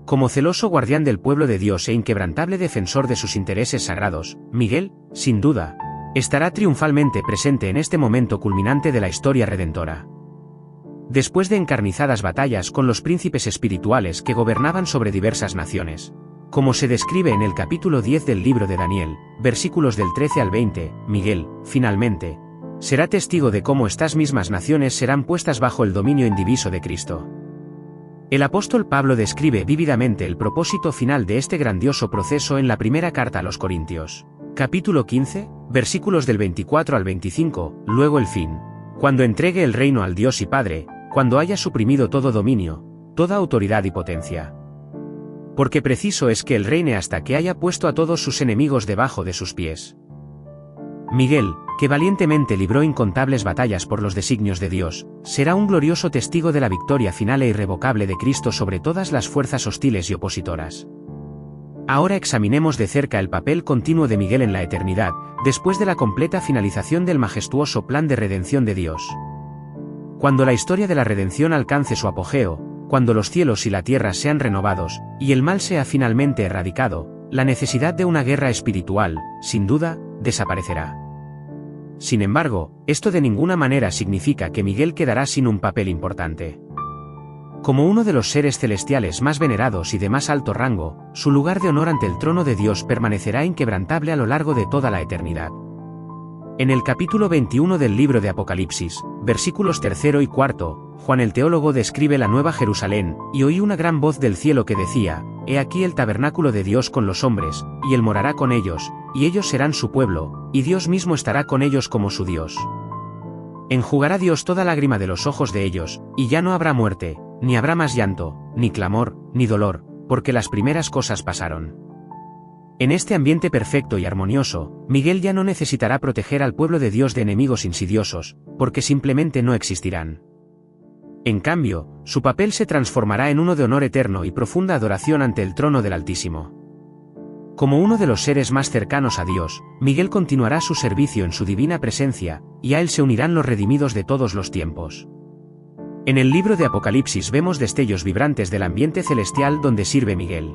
Como celoso guardián del pueblo de Dios e inquebrantable defensor de sus intereses sagrados, Miguel, sin duda, estará triunfalmente presente en este momento culminante de la historia redentora. después de encarnizadas batallas con los príncipes espirituales que gobernaban sobre diversas naciones. Como se describe en el capítulo 10 del libro de Daniel, versículos del 13 al 20, Miguel, finalmente, será testigo de cómo estas mismas naciones serán puestas bajo el dominio indiviso de Cristo. El apóstol Pablo describe vívidamente el propósito final de este grandioso proceso en la primera carta a los Corintios. Capítulo 15, versículos del 24 al 25, luego el fin. Cuando entregue el reino al Dios y Padre, cuando haya suprimido todo dominio, toda autoridad y potencia. Porque preciso es que él reine hasta que haya puesto a todos sus enemigos debajo de sus pies. Miguel, que valientemente libró incontables batallas por los designios de Dios, será un glorioso testigo de la victoria final e irrevocable de Cristo sobre todas las fuerzas hostiles y opositoras. Ahora examinemos de cerca el papel continuo de Miguel en la eternidad, después de la completa finalización del majestuoso plan de redención de Dios. Cuando la historia de la redención alcance su apogeo, cuando los cielos y la tierra sean renovados, y el mal sea finalmente erradicado, la necesidad de una guerra espiritual, sin duda, desaparecerá. Sin embargo, esto de ninguna manera significa que Miguel quedará sin un papel importante. Como uno de los seres celestiales más venerados y de más alto rango, su lugar de honor ante el trono de Dios permanecerá inquebrantable a lo largo de toda la eternidad. En el capítulo 21 del libro de Apocalipsis, versículos 3 y 4, Juan el teólogo describe la Nueva Jerusalén, y oí una gran voz del cielo que decía, «He aquí el tabernáculo de Dios con los hombres, y él morará con ellos, y ellos serán su pueblo, y Dios mismo estará con ellos como su Dios. Enjugará Dios toda lágrima de los ojos de ellos, y ya no habrá muerte, ni habrá más llanto, ni clamor, ni dolor, porque las primeras cosas pasaron». En este ambiente perfecto y armonioso, Miguel ya no necesitará proteger al pueblo de Dios de enemigos insidiosos, porque simplemente no existirán. En cambio, su papel se transformará en uno de honor eterno y profunda adoración ante el trono del Altísimo. Como uno de los seres más cercanos a Dios, Miguel continuará su servicio en su divina presencia, y a él se unirán los redimidos de todos los tiempos. En el libro de Apocalipsis vemos destellos vibrantes del ambiente celestial donde sirve Miguel.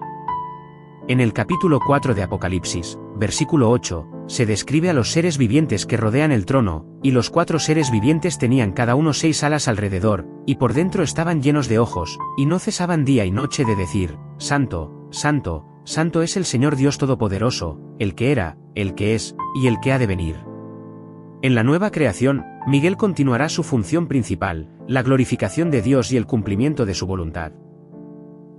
En el capítulo 4 de Apocalipsis, versículo 8, se describe a los seres vivientes que rodean el trono, y los 4 seres vivientes tenían cada uno 6 alas alrededor, y por dentro estaban llenos de ojos, y no cesaban día y noche de decir, Santo, Santo, Santo es el Señor Dios Todopoderoso, el que era, el que es, y el que ha de venir. En la nueva creación, Miguel continuará su función principal, la glorificación de Dios y el cumplimiento de su voluntad.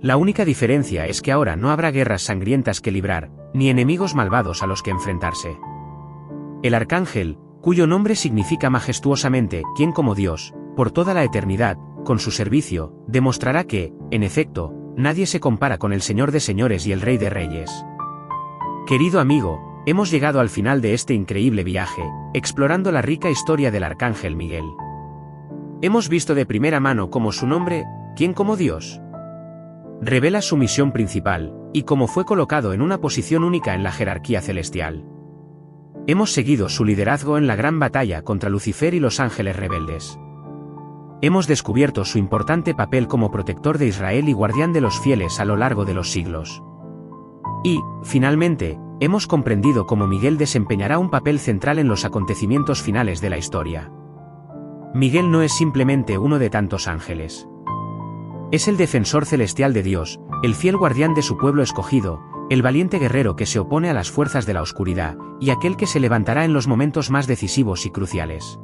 La única diferencia es que ahora no habrá guerras sangrientas que librar, ni enemigos malvados a los que enfrentarse. El arcángel, cuyo nombre significa majestuosamente, quien como Dios, por toda la eternidad, con su servicio, demostrará que, en efecto, nadie se compara con el Señor de señores y el Rey de reyes. Querido amigo, hemos llegado al final de este increíble viaje, explorando la rica historia del arcángel Miguel. Hemos visto de primera mano cómo su nombre, quien como Dios, revela su misión principal, y cómo fue colocado en una posición única en la jerarquía celestial. Hemos seguido su liderazgo en la gran batalla contra Lucifer y los ángeles rebeldes. Hemos descubierto su importante papel como protector de Israel y guardián de los fieles a lo largo de los siglos. Y, finalmente, hemos comprendido cómo Miguel desempeñará un papel central en los acontecimientos finales de la historia. Miguel no es simplemente uno de tantos ángeles. Es el defensor celestial de Dios, el fiel guardián de su pueblo escogido, el valiente guerrero que se opone a las fuerzas de la oscuridad, y aquel que se levantará en los momentos más decisivos y cruciales.